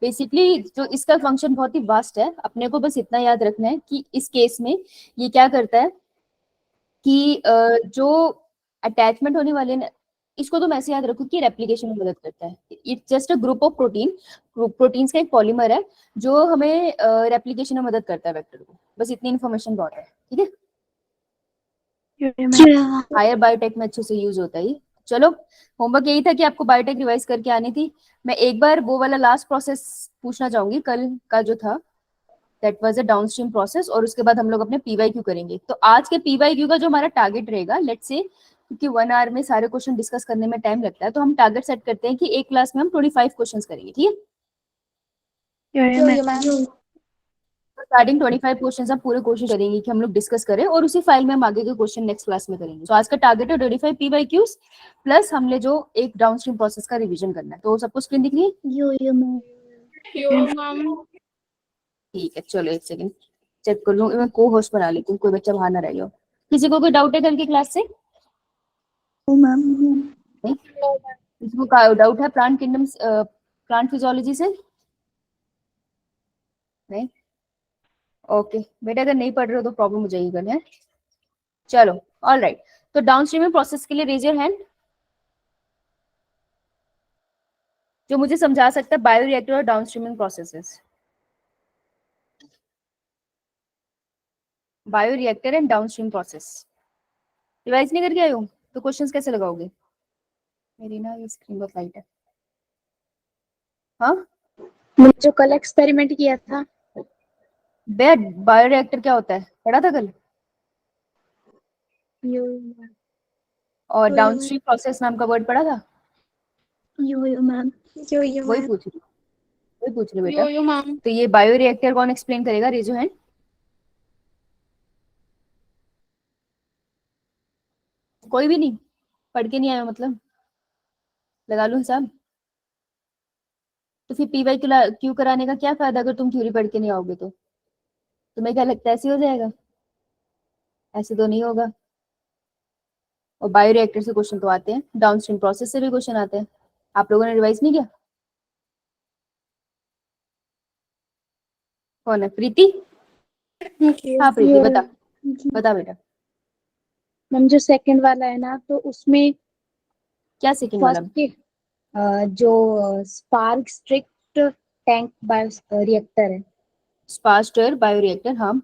Basically जो इसका function बहुत ही वास्ट है, अपने को बस इतना याद रखना है कि इस केस में ये क्या करता है कि जो अटैचमेंट होने वाले ना, इसको तो मैं ऐसे याद रखूं कि रेप्लिकेशन में मदद करता है। It's just a group of protein, proteins का एक पॉलीमर है जो हमें रेप्लिकेशन में मदद करता है वेक्टर को। बस इतनी इन्फॉर्मेशन बहुत है, ठीक है। हायर बायोटेक में अच्छे से यूज होता है ये। चलो, होमवर्क यही था कि आपको बायोटेक रिवाइज करके आनी थी। मैं एक बार वो वाला लास्ट प्रोसेस पूछना चाहूंगी, कल का जो था, that was a downstream process, और उसके बाद हम लोग अपने पीवाईक्यू करेंगे। तो आज के पीवाईक्यू का जो हमारा टारगेट रहेगा, लेट्स से, क्योंकि 1 आवर में सारे क्वेश्चन डिस्कस करने में टाइम लगता है, तो हम टारगेट सेट करते हैं कि एक क्लास में हम 25 क्वेश्चन करेंगे, ठीक है। स्टार्टिंग 25 क्वेश्चन हम पूरे कोशिश करेंगे कि हम लोग डिस्कस करें, और उसी फाइल में हम आगे के क्वेश्चन नेक्स्ट क्लास में करेंगे। तो आज का टारगेट है 25 पीवाईक्यूज प्लस हमने जो एक डाउनस्ट्रीम प्रोसेस का रिवीजन करना है। तो सबको स्क्रीन दिख रही है? ठीक है, चलो एक सेकंड चेक कर लूँ। मैं को होस्ट बना लेती हूँ, कोई बच्चा बाहर ना रह जाओ। किसी को कोई डाउट है कल की क्लास से? नहीं? किसी को डाउट है प्लांट किंगडम्स, प्लांट फिजियोलॉजी से? नहीं? ओके बेटा, अगर नहीं पढ़ रहे हो तो प्रॉब्लम हो जाएगी कल, है। चलो, ऑल राइट। तो डाउनस्ट्रीमिंग प्रोसेस के लिए रेज योर हैंड जो मुझे समझा सकता है बायोरिएक्टर और downstreaming processes. Bioreactor and downstream process revise नहीं करके आए हो तो क्वेश्चंस कैसे लगाओगे? मेरी ना ये स्क्रीन बहुत लाइट है। हाँ, मैंने जो कल एक्सपेरिमेंट किया था। बेड बायोरिएक्टर क्या होता है पढ़ा था कल? और डाउनस्ट्रीम प्रोसेस नाम का वर्ड पढ़ा था? मैम वही पूछ रही बेटा। तो ये बायोरिएक्टर कौन एक्सप्लेन करेगा? रेजो हैंड। कोई भी नहीं? पढ़ के नहीं आया मतलब? लगा लूं हिसाब? तो फिर पीवाई क्यू कराने का क्या फायदा अगर तुम थ्योरी पढ़ के नहीं आओगे? तो तुम्हें क्या लगता है ऐसे हो जाएगा? ऐसे तो नहीं होगा। और बायोरिएक्टर से क्वेश्चन तो आते हैं, डाउनस्ट्रीम प्रोसेस से भी क्वेश्चन आते हैं। आप लोगों ने रिवाइज नहीं किया? कौन है? प्रीति? हाँ प्रीति, बता बता बेटा। मैम जो सेकंड वाला है ना, तो उसमें क्या सेकंड वाला? फर्स्ट के जो spark strict tank bio reactor है, स्पास्टर बायोरिएक्टर, हाँ।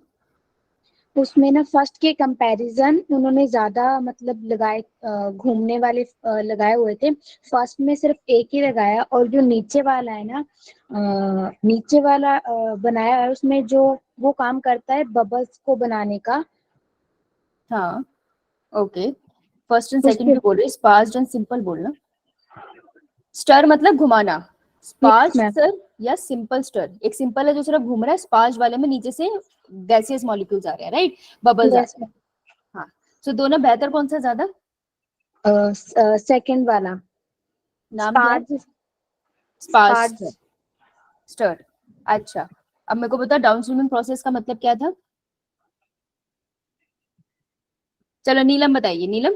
उसमें ना फर्स्ट के कंपैरिजन उन्होंने ज्यादा मतलब लगाए, घूमने वाले लगाए हुए थे। फर्स्ट में सिर्फ एक ही लगाया, और जो नीचे वाला है ना, नीचे वाला बनाया है, उसमें जो वो काम करता है बबल्स को बनाने का। हाँ ओके, फर्स्ट एंड सेकंड उसके भी बोल रहे, स्पास्ड एंड सिंपल बोलना। स्टर मतलब घुमाना, यस स्पास्ड मैम, स्टर या सिंपल स्टर। एक सिंपल है जो सिर्फ घूम रहा है, स्पास्ड वाले में नीचे से गैसियस मॉलिक्यूल्स आ रहे हैं, राइट, बबल्स आ यस रहे हैं। हाँ, तो दोनों बेहतर कौन सा ज्यादा? मैम, सेकंड वाला नाम क्या है? स्पार्ज। स्पास्ड स्पार्ज स्टर। अच्छा, अब मेरे को बता डाउनस्ट्रीमिंग प्रोसेस का मतलब क्या था? चलो नीलम बताइए, नीलम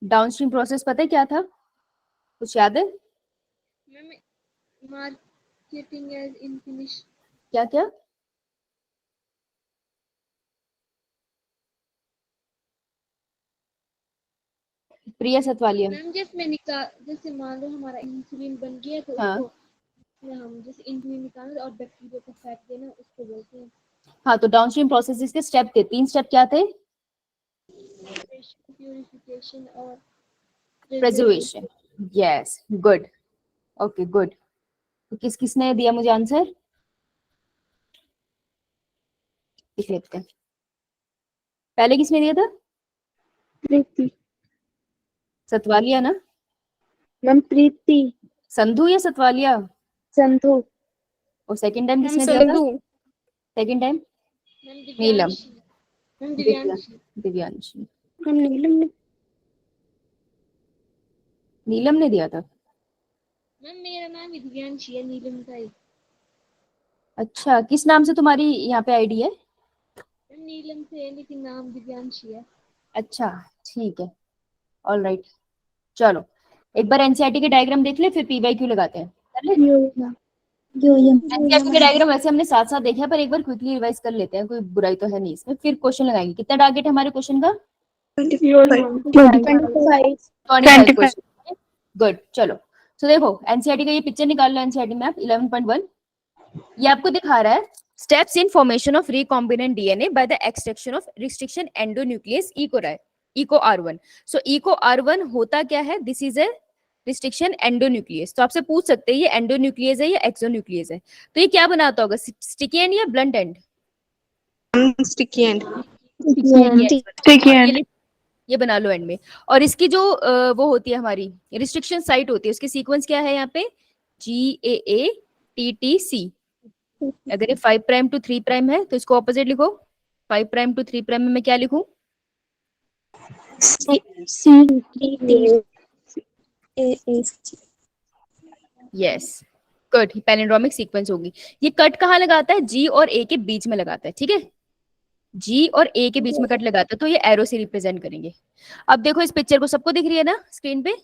डाउनस्ट्रीम प्रोसेस पता है क्या था? कुछ याद है? Marketing as in finish. क्या क्या? प्रिया सतवालिया। मैम जैसे मान लो हमारा इंसुलिन बन गया तो हाँ उसको हम जैसे इंसुलिन निकालना और बैक्टीरिया को फेंक देना, उसको बोलते हैं हाँ, तो डाउनस्ट्रीम प्रोसेस के स्टेप थे, 3 स्टेप क्या थे? प्यूरिफिकेशन और preservation. Yes, good, okay good. तो किस किसने दिया मुझे आंसर? लिख लेते हैं। पहले किसने दिया था? प्रीति। सतवालिया ना? मैम प्रीति। संधू या सतवालिया? संधू। और सेकंड टाइम किसने दिया था? सेकंड टाइम मैम नीलम। दिव्यांशी। मैम दिव्यांशी। दिव्यांशी। मैम नीलम ने। नीलम ने दिया था? मैम मेरा नाम ही दिव्यांशी है, नीलम का ही। अच्छा, किस नाम से तुम्हारी यहाँ पे आईडी है? मैम नीलम से है लेकिन नाम दिव्यांशी है। अच्छा ठीक है, ऑल राइट। चलो, एक बार एनसीईआरटी के डायग्राम देख ले, फिर पीवाईक्यू लगाते हैं। कर ले। यो एनसीईआरटी के डायग्राम वैसे हमने साथ साथ देखा है, पर एक बार क्विकली रिवाइज कर लेते हैं, कोई बुराई तो है नहीं इसमें। फिर क्वेश्चन लगाएंगे। कितना टारगेट है हमारे क्वेश्चन का? 25 क्वेश्चन। गुड, चलो। तो देखो एनसीईआरटी का ये पिक्चर निकाल लो, एनसीईआरटी मैप 11.1। ये आपको दिखा रहा है steps in formation of recombinant DNA by the extraction of restriction endonuclease Eco R1। So Eco R1 होता क्या है? This is a restriction endonuclease. तो आपसे पूछ सकते हैं ये एंडोन्यूक्लियस है या एक्सोन्यूक्लियस है। तो ये क्या बनाता होगा? स्टिकी एंड या ब्लंट एंड? Sticky and. ये बना लो एंड में। और इसकी जो वो होती है हमारी रिस्ट्रिक्शन साइट होती है, उसकी सीक्वेंस क्या है यहाँ पे? GAATTC। अगर ये 5 प्राइम टू 3 प्राइम है तो इसको ऑपोजिट लिखो। 5 प्राइम टू 3 प्राइम में मैं क्या लिखूं? यस, कट पैलिंड्रोमिक सीक्वेंस होगी। ये कट कहाँ लगाता है? G और A के बीच में लगाता है, ठीक है। G और A के बीच में कट लगाता है, तो ये एरो से रिप्रेजेंट करेंगे। अब देखो इस पिक्चर को, सबको दिख रही है ना स्क्रीन पे?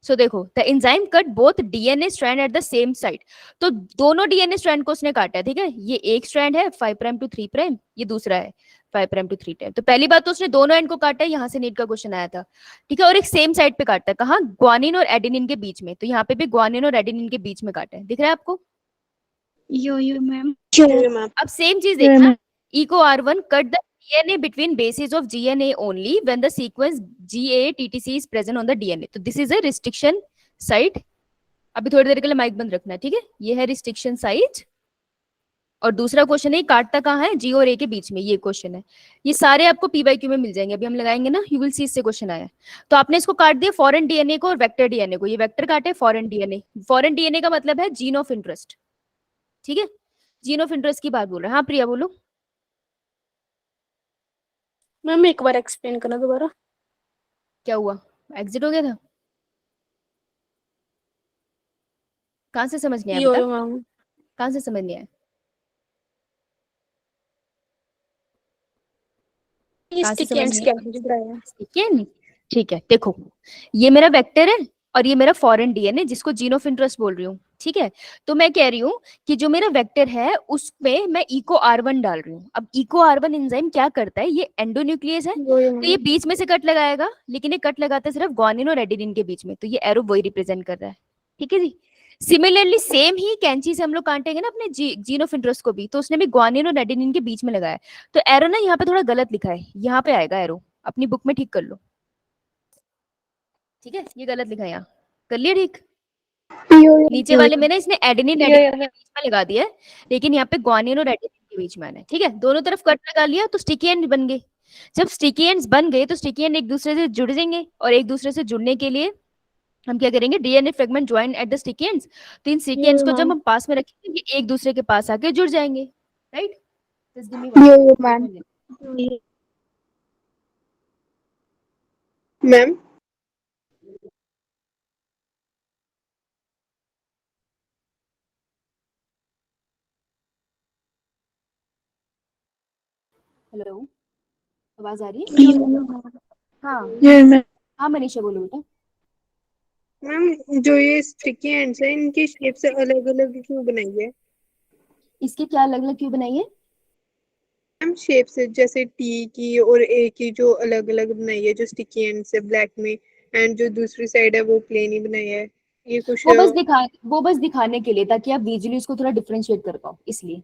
सो देखो the enzyme cut both DNA strand at the same site. तो दोनों डीएनए स्ट्रैंड को उसने काटा है, ठीक है। ये एक स्ट्रैंड है 5 प्राइम टू 3 प्राइम, ये दूसरा है 5 प्राइम टू 3 प्राइम। तो पहली बात तो उसने दोनों एंड को काटा है, यहाँ से नीट का क्वेश्चन आया था, ठीक है। और एक सेम साइड पे काटा है, कहाँ? ग्वानिन और एडेनिन के बीच में। तो यहाँ पे भी ग्वानिन और एडेनिन के बीच में काटा है, दिख रहा है आपको? मैम। अब सेम चीज देखना, Eco R1 cut the DNA between bases of GNA only when the sequence GAATTC is present on the DNA। तो this is a restriction site। अभी थोड़ी देर के लिए माइक बंद रखना है, ठीक है। ये है रिस्ट्रिक्शन साइट। और दूसरा क्वेश्चन है काटता कहाँ है? G और A के बीच में, ये क्वेश्चन है। ये सारे आपको पीवाईक्यू में मिल जाएंगे, अभी हम लगाएंगे ना, यू विल सी इससे क्वेश्चन आया। तो आपने इसको काट दिया फॉरेन डीएनए को और वेक्टर डीएनए को। ये वेक्टर काटे फॉरेन डीएनए। फॉरेन डीएनए का मतलब है जीन ऑफ इंटरेस्ट, ठीक है। जीन ऑफ इंटरेस्ट की बात बोल रहे हैं। हाँ प्रिया बोलो। मैम एक बार एक्सप्लेन करना दोबारा। क्या हुआ? एग्जिट हो गया था? कहाँ से समझ नहीं आया? मैम कहाँ से समझ नहीं आया? ठीक है, देखो ये मेरा वेक्टर है और ये मेरा फॉरेन डीएनए जिसको जीन ऑफ इंटरेस्ट बोल रही हूँ, ठीक है। तो मैं कह रही हूँ कि जो मेरा वेक्टर है उसमें मैं इको R1 डाल रही हूँ। अब इको R1 एंजाइम क्या करता है? ये एंडोन्यूक्लियस है, तो ये बीच में से कट लगाएगा, लेकिन ये कट लगाता है सिर्फ ग्वानिन और एडेनिन के बीच में। तो ये एरो वही रिप्रेजेंट कर रहा है, ठीक है जी। सिमिलरली सेम ही कैंची से हम लोग काटेंगे ना अपने जीन ऑफ इंटरेस्ट को भी, तो उसने भी ग्वानिन और एडेनिन के बीच में लगाया। तो एरो ना यहाँ पे थोड़ा गलत लिखा है, यहाँ पे आएगा एरो, अपनी बुक में ठीक कर लो, ठीक है। ये गलत लिखा है, यहाँ कर लिया ठीक। नीचे वाले में ना इसने एडेनिन एडेनिन के बीच में लगा दिया है, लेकिन यहाँ पे ग्वानिन और एडेनिन के बीच में आना है, ठीक है। दोनों तरफ कट लगा लिया तो स्टिकी एंड बन गए। जब स्टिकी एंड्स बन गए तो स्टिकी एंड एक दूसरे से जुड़ जाएंगे, और एक दूसरे से जुड़ने के लिए हम क्या करेंगे? DNA fragment join at the sticky ends. तो इन स्टिकी एंड्स को जब हम पास में रखेंगे ये एक दूसरे के पास आके जुड़ जाएंगे, राइट। मैम हेलो, आवाज आ रही है? हाँ हाँ मनीषा बोलो बेटा। मैम जो ये स्टिकी एंड्स है इनकी शेप से अलग अलग क्यों बनाई है? इसके क्या अलग अलग क्यों बनाई है? मैम शेप से, जैसे टी की और ए की जो अलग अलग बनाई है, जो स्टिकी एंड्स है ब्लैक में, एंड जो दूसरी साइड है वो प्लेन ही बनाई है। ये कुछ वो बस दिखाने के लिए, ताकि आप विजुअली इसको थोड़ा डिफरेंशिएट कर पाओ, इसलिए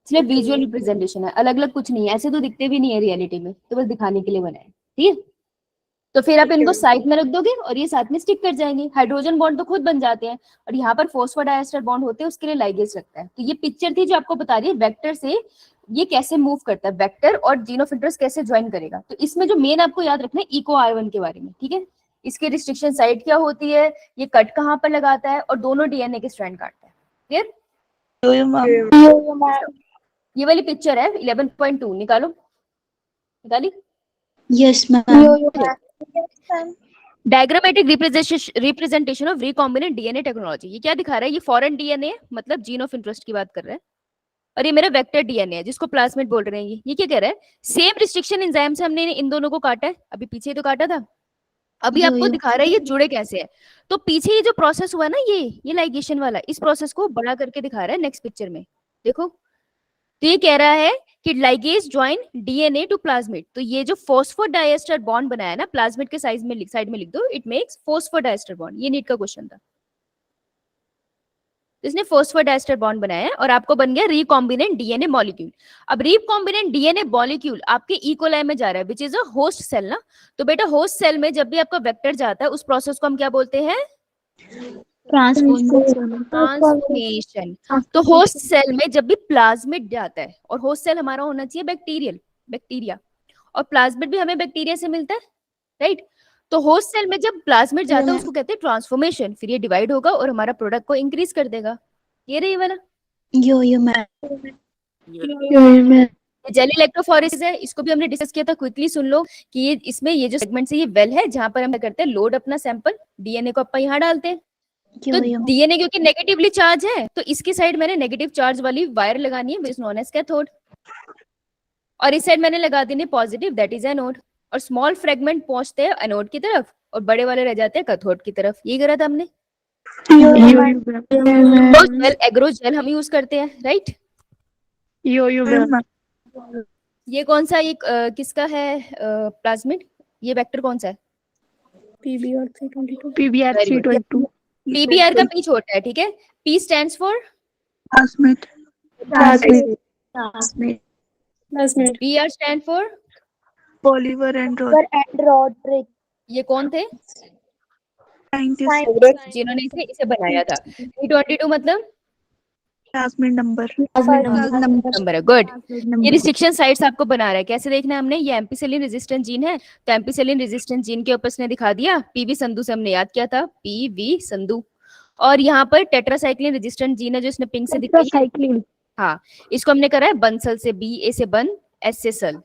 विजुअल रिप्रेजेंटेशन है, अलग अलग कुछ नहीं है। ऐसे तो दिखते भी नहीं है रियलिटी में, तो बस दिखाने के लिए बनाए, ठीक है। तो फिर आप इनको साइड में रख दोगे और ये साथ में स्टिक कर जाएंगे। हाइड्रोजन बॉन्ड तो खुद बन जाते हैं, और यहाँ पर फॉस्फोडाइएस्टर बॉन्ड होते हैं, उसके लिए लाइगेज लगता है। तो ये पिक्चर थी जो आपको बता रही है वेक्टर से ये कैसे मूव करता है, वेक्टर और जीन ऑफ इंटरेस्ट कैसे ज्वाइन करेगा। तो इसमें जो मेन आपको याद रखना है इको R1 के बारे में, ठीक है। इसकी रिस्ट्रिक्शन साइट क्या होती है, ये कट कहाँ पर लगाता है, और दोनों डीएनए के स्ट्रैंड काटता है। क्लियर? ये वाली पिक्चर है 11.2, निकालो। निकाली? Yes ma'am. Diagrammatic representation of recombinant DNA technology. ये क्या दिखा रहा है? ये फॉरेन डीएनए मतलब जीन ऑफ इंटरेस्ट की बात कर रहा है, और ये मेरा वेक्टर डीएनए है जिसको प्लाज्मिड बोल रहे हैं। ये क्या कह रहा है, सेम रिस्ट्रिक्शन एंजाइम से हमने इन दोनों को काटा है, अभी पीछे ही तो काटा था, अभी आपको दिखा रहा है ये जुड़े कैसे है। तो पीछे ये जो प्रोसेस हुआ ना, ये लाइगेशन वाला, इस प्रोसेस को बड़ा करके दिखा रहा है नेक्स्ट पिक्चर में, देखो। तो ये कह रहा है कि ligase join DNA to plasmid, तो ये जो फॉस्फोडाइएस्टर बॉन्ड बनाया ना प्लाज्मिड के साइड में लिख दो, इट मेक्स फॉस्फोडाइएस्टर बॉन्ड। ये नीट का क्वेश्चन था, इसने फॉस्फोडाइएस्टर बॉन्ड बनाया है और आपको बन गया रिकॉम्बिनेंट डीएनए मॉलिक्यूल। अब रिकॉम्बिनेंट डीएनए मॉलिक्यूल आपके इकोलाई में जा रहा है which is a host cell ना। तो बेटा होस्ट सेल में जब भी आपका वेक्टर जाता है उस प्रोसेस को हम क्या बोलते हैं, ट्रांसफॉर्मेशन। तो होस्ट सेल में जब भी प्लाज्मिड जाता है, और होस्ट सेल हमारा होना चाहिए बैक्टीरिया, और प्लाज्मिड भी हमें बैक्टीरिया से मिलता है, राइट। तो होस्ट सेल में जब प्लाज्मिड जाता है उसको कहते हैं ट्रांसफॉर्मेशन, फिर ये डिवाइड होगा और हमारा प्रोडक्ट को इंक्रीज कर देगा। ये रही वाला जेल इलेक्ट्रोफोरेसिस है, इसको भी हमने डिस्कस किया था, क्विकली सुन लो कि ये इसमें ये जो सेगमेंट है ये वेल है जहां पर हम क्या करते हैं, लोड अपना सैंपल डीएनए को अपन यहाँ डालते हैं। तो डीएनए क्योंकि नेगेटिवली चार्ज है तो इसकी साइड मैंने नेगेटिव चार्ज वाली वायर लगानी है which is known as cathode, और इस साइड मैंने लगा देनी पॉजिटिव दैट इज एनोड, और स्मॉल फ्रेगमेंट पहुंचते हैं एनोड की तरफ और बड़े वाले रह जाते हैं कैथोड की तरफ। ये करा था हमने। जेल एग्रो जेल हम यूज करते हैं, राइट। ये कौन सा, ये किसका है प्लाज्मिड, ये वेक्टर कौन सा है, पीबीआर का पी छोटा है, ठीक है। P stands for BR stand for Bolivar and Roderick. ये कौन थे साइंटिस्ट जिन्होंने इसे बनाया था। 322 मतलब प्लाज्मिड नंबर नंबर है, गुड। ये रिस्ट्रिक्शन साइट्स आपको बना रहा है, कैसे देखना है हमने, ये एम्पिसिलिन रेजिस्टेंट जीन है, तो एम्पिसिलिन रेजिस्टेंट जीन के ऊपर इसने दिखा दिया पीवी संधु से हमने याद किया था, पीवी संधु। और यहाँ पर टेट्रासाइक्लिन रेजिस्टेंट जीन है जो इसने पिंक से दिखाई है, हाँ, इसको हमने करा है बंसल से, बी ए से बन, एस से सल।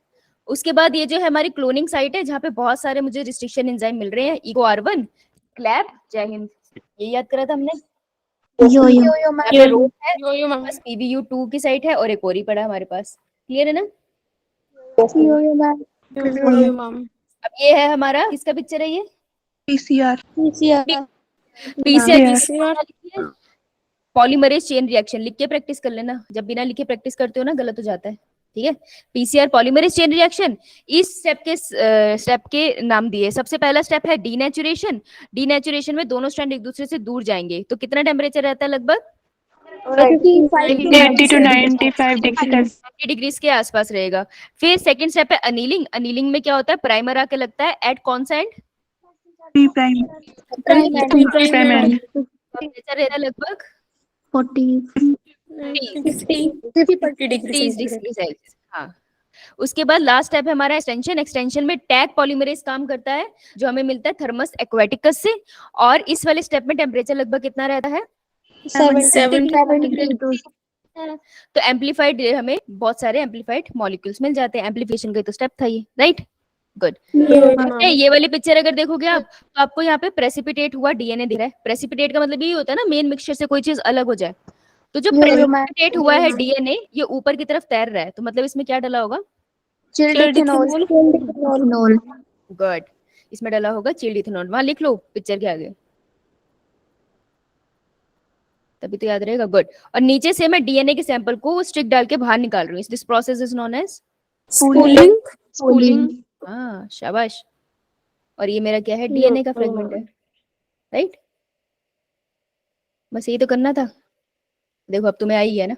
उसके बाद ये जो है हमारी क्लोनिंग साइट है जहाँ पे बहुत सारे मुझे रिस्ट्रिक्शन एंजाइम मिल रहे हैं, ईगो R1, क्लैप, जय हिंद, ये याद करा था हमने। बस PBU2 की साइट है और एक और ही पड़ा हमारे पास, क्लियर है ना। अब ये है हमारा, किसका पिक्चर है ये, पीसीआर पॉलीमरेज चेन रिएक्शन, लिख के प्रैक्टिस कर लेना, जब बिना लिखे प्रैक्टिस करते हो ना गलत हो जाता है, ठीक है। पीसीआर पॉलीमरेज चेन रिएक्शन, इस स्टेप के नाम दिए। सबसे पहला स्टेप है डीनेचुरेशन, डीनेचुरेशन में दोनों स्ट्रैंड एक दूसरे से दूर जाएंगे, तो कितना टेम्परेचर रहता है, लगभग 80 to 95 डिग्रीज के आसपास रहेगा। फिर सेकंड स्टेप है अनीलिंग, अनीलिंग में क्या होता है, प्राइमर आके लगता है एट कौन सा एंड, टेम्परेचर रहता है लगभग 30 डिग्री सेल्सियस, हाँ। उसके बाद लास्ट स्टेप है हमारा एक्सटेंशन, एक्सटेंशन में टैग पॉलीमरेज काम करता है जो हमें मिलता है थर्मस एक्वाटिकस से, और इस वाले स्टेप में टेम्परेचर लगभग कितना रहता है 70। तो एम्पलीफाइड, हमें बहुत सारे एम्पलीफाइड मॉलिक्यूल्स मिल जाते हैं, एम्पलीफिकेशन का तो स्टेप था ये, राइट, गुड। ये वाली पिक्चर अगर देखोगे आप तो आपको यहाँ पे प्रेसिपिटेट हुआ डीएनए दिख रहा है। प्रेसिपिटेट का मतलब ये होता है ना मेन मिक्सचर से कोई चीज अलग हो जाए, तो जो प्रेसिपिटेट हुआ है डीएनए ये ऊपर की तरफ तैर रहा है, तो मतलब इसमें क्या डला होगा, गुड, इसमें डला होगा चिल्ड इथेनॉल, वहां लिख लो पिक्चर के आगे तभी तो याद रहेगा, गुड। और नीचे से मैं डीएनए के सैंपल को स्टिक डाल के बाहर निकाल रही हूँ, this process is known as spooling, हाँ शाबाश। और ये मेरा क्या है, डीएनए का फ्रेगमेंट है, राइट। बस यही तो करना था, देखो अब तुम्हें आई है ना।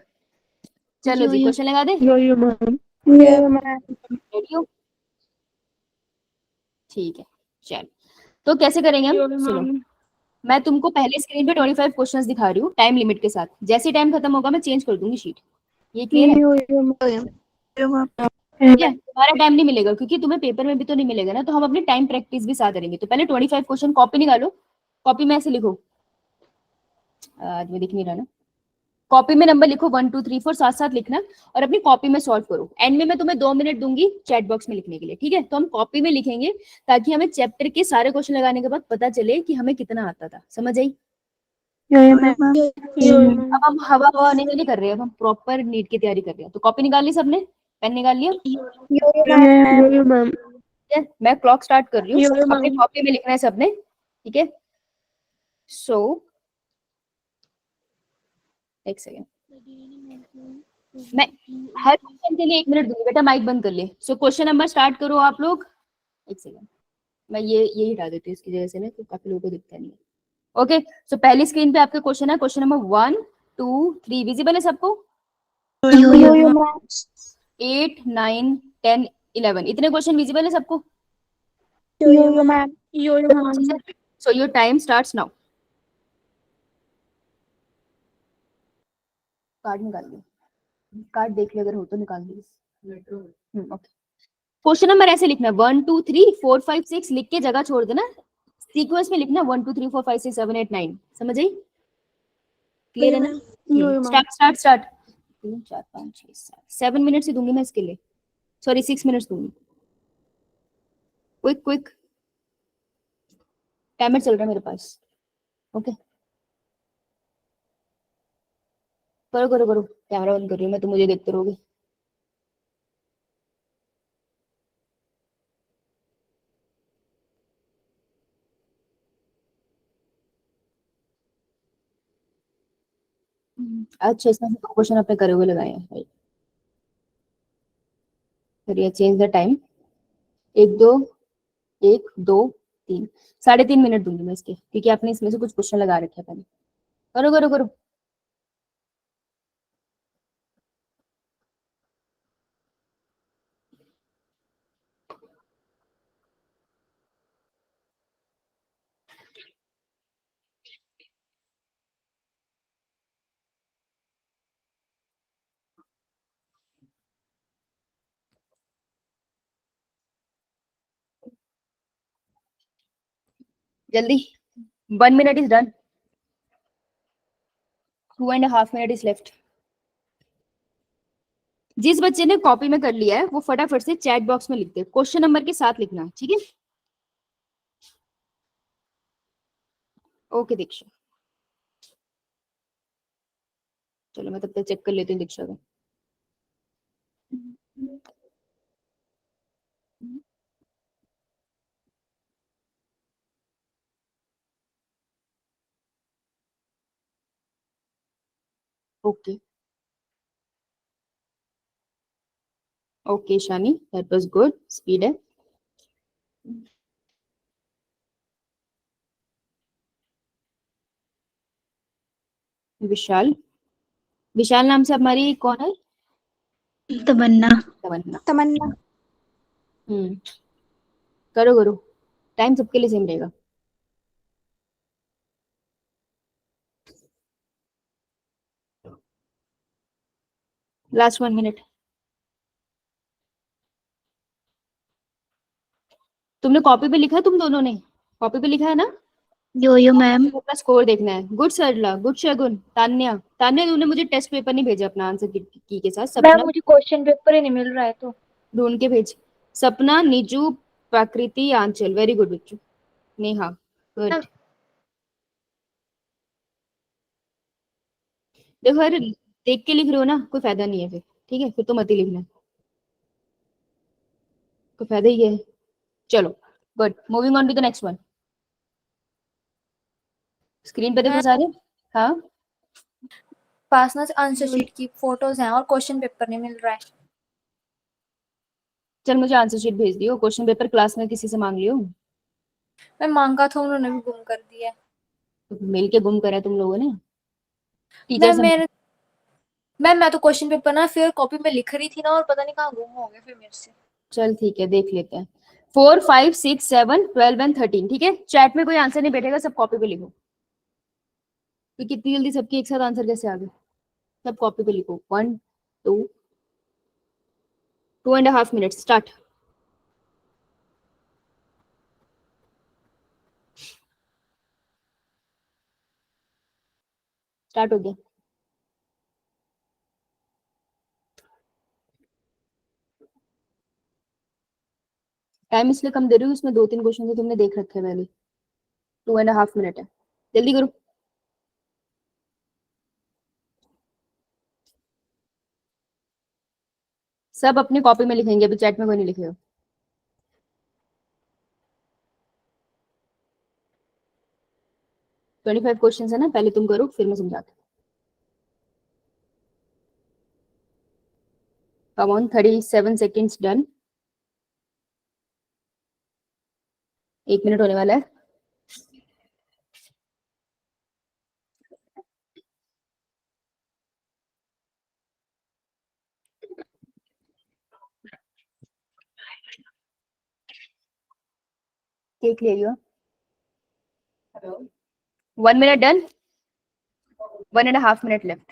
चलो जी क्वेश्चन लगा दे, ठीक है। चलो तो कैसे करेंगे हम, सुनो मैं तुमको पहले स्क्रीन पे 25 क्वेश्चंस दिखा रही हूँ टाइम लिमिट के साथ, जैसे टाइम खत्म होगा मैं चेंज कर दूंगी शीट, ये क्लियर है। तुम्हारा टाइम नहीं मिलेगा क्योंकि तुम्हें पेपर में भी तो नहीं मिलेगा ना, तो हम अपनी टाइम प्रैक्टिस भी साथ करेंगे। तो पहले 25 क्वेश्चन कॉपी निकालो, कॉपी में ऐसे लिखो, आज में दिख नहीं रहा ना, कॉपी में नंबर लिखो 1 2 3 4 साथ साथ लिखना और अपनी कॉपी में सॉल्व करो। एंड में मैं तुम्हें 2 मिनट दूंगी चैट बॉक्स में लिखने के लिए, ठीक है। तो हम कॉपी में लिखेंगे ताकि हमें चैप्टर के सारे क्वेश्चन लगाने के बाद पता चले कि हमें कितना आता था, समझ आई। अब हम हवा हवा नहीं कर रहे हैं, अब हम प्रॉपर नीट की तैयारी कर रहे हैं। तो कॉपी निकाल ली सबने, पेन निकाल लिया? ठीक है, मैं क्लॉक स्टार्ट कर रही हूँ, अपने कॉपी में लिखना है सबने, ठीक है? सो एक सेकेंड, मैं हर क्वेश्चन के लिए 1 मिनट दूंगी बेटा, माइक बंद कर ले। सो क्वेश्चन नंबर स्टार्ट करो आप लोग। एक सेकेंड, मैं ये हटा देती हूँ इसकी वजह से ना, तो काफी लोगों को दिखता नहीं है। ओके, सो पहली स्क्रीन पे आपका क्वेश्चन है, क्वेश्चन नंबर 1 2 3, विजिबल है सबको? 8 9 10 11, इतने क्वेश्चन विजिबल है सबको? So your time starts now. Card निकाल लो, कार्ड देख ले, अगर हो तो निकाल लीजिए। ओके, क्वेश्चन नंबर ऐसे लिखना है 1 2 3 4 5 6, लिख के जगह छोड़ देना, सीक्वेंस में लिखना 1 2 3 4 5 6 7 8 9, समझ आई? क्लियर है ना? Start start start. 3 4 5 6 7, 7 मिनट से दूंगी मैं इसके लिए, सॉरी 6 मिनट्स दूंगी। क्विक क्विक, टाइमर चल रहा है मेरे पास। ओके, करो करो करो, कैमरा बंद कर रही हूँ मैं, तो मुझे देखते रहोगे। अच्छा, इसमें से 2 क्वेश्चन आपने करे हुए लगाए हैं। करिए चेंज द टाइम, 1 2 1 2 3, 3.5 मिनट दूंगी मैं इसके, क्योंकि आपने इसमें से कुछ क्वेश्चन लगा रखे हैं पहले। करो करो करो। जल्दी, 1 minute is done, 2.5 minute is left. जिस बच्चे ने कॉपी में कर लिया है वो फटाफट से चैट बॉक्स में लिख दे, क्वेश्चन नंबर के साथ लिखना, ठीक है? ओके दीक्षा, चलो मैं तब तक चेक कर लेती हूँ दीक्षा का। Okay okay Shani, that was good, speed है। विशाल, विशाल नाम से हमारी कौन है? तमन्ना। तमन्ना। करो करो, टाइम सबके लिए सेम रहेगा। Last 1 minute. तुमने कॉपी पे लिखा है, तुम दोनों ने कॉपी पे लिखा है ना? यो मैम। अपना स्कोर देखना है। गुड सरला, गुड शगुन, तान्या, तान्या तूने मुझे टेस्ट पेपर नहीं भेजा अपना आंसर की के साथ? मैम सपना मुझे क्वेश्चन पेपर ही नहीं मिल रहा है तो। ढूंढ के भेज। सपना, निजू, प्रकृति, आंचल, वेरी गुड बच्चों। नेहा, गुड। देखो अरे देख के लिख रहे हो ना, कोई फायदा नहीं है फिर, ठीक है? फिर तो मत ही लिखना, कोई फायदा ही है। चलो good, moving on to the next one. Screen पे देखो सारे। हाँ, पास ना आंसर शीट की फोटोज हैं और क्वेश्चन पेपर नहीं मिल रहा है। चल मुझे आंसर शीट भेज दियो, क्वेश्चन पेपर क्लास में किसी से मांग लियो। मैं मांगा था, उन्होंने भी गुम कर दिया है। तो मिल के गुम करा तुम लोगों ने, टीचर मैम से। मेरे मैम मैं तो क्वेश्चन पेपर ना फिर कॉपी में लिख रही थी ना, और पता नहीं कहाँ गुम हो गया फिर मेरे से। चल ठीक है, देख लेते हैं। 4 5 6 7 12 एंड 13, ठीक है? चैट में कोई आंसर नहीं बैठेगा, सब कॉपी पे लिखो। तो कितनी जल्दी सबके एक साथ आंसर कैसे आ गए? सब कॉपी पे लिखो। 1 2 2.5 मिनट, स्टार्ट। स्टार्ट हो गया। टाइम इसलिए कम दे रही हूँ, उसमें 2 3 क्वेश्चन तो तुमने देख रखे हैं पहले। 2.5 मिनट है, जल्दी करो। सब अपनी कॉपी में लिखेंगे, अभी चैट में कोई नहीं लिखेगा। ट्वेंटी 25 क्वेश्चन है ना, पहले तुम करो फिर मैं समझाती हूँ। Come on, 37 seconds done. 1 minute होने वाला है। केक ले लियो। 1 मिनट डन। 1.5 minute left.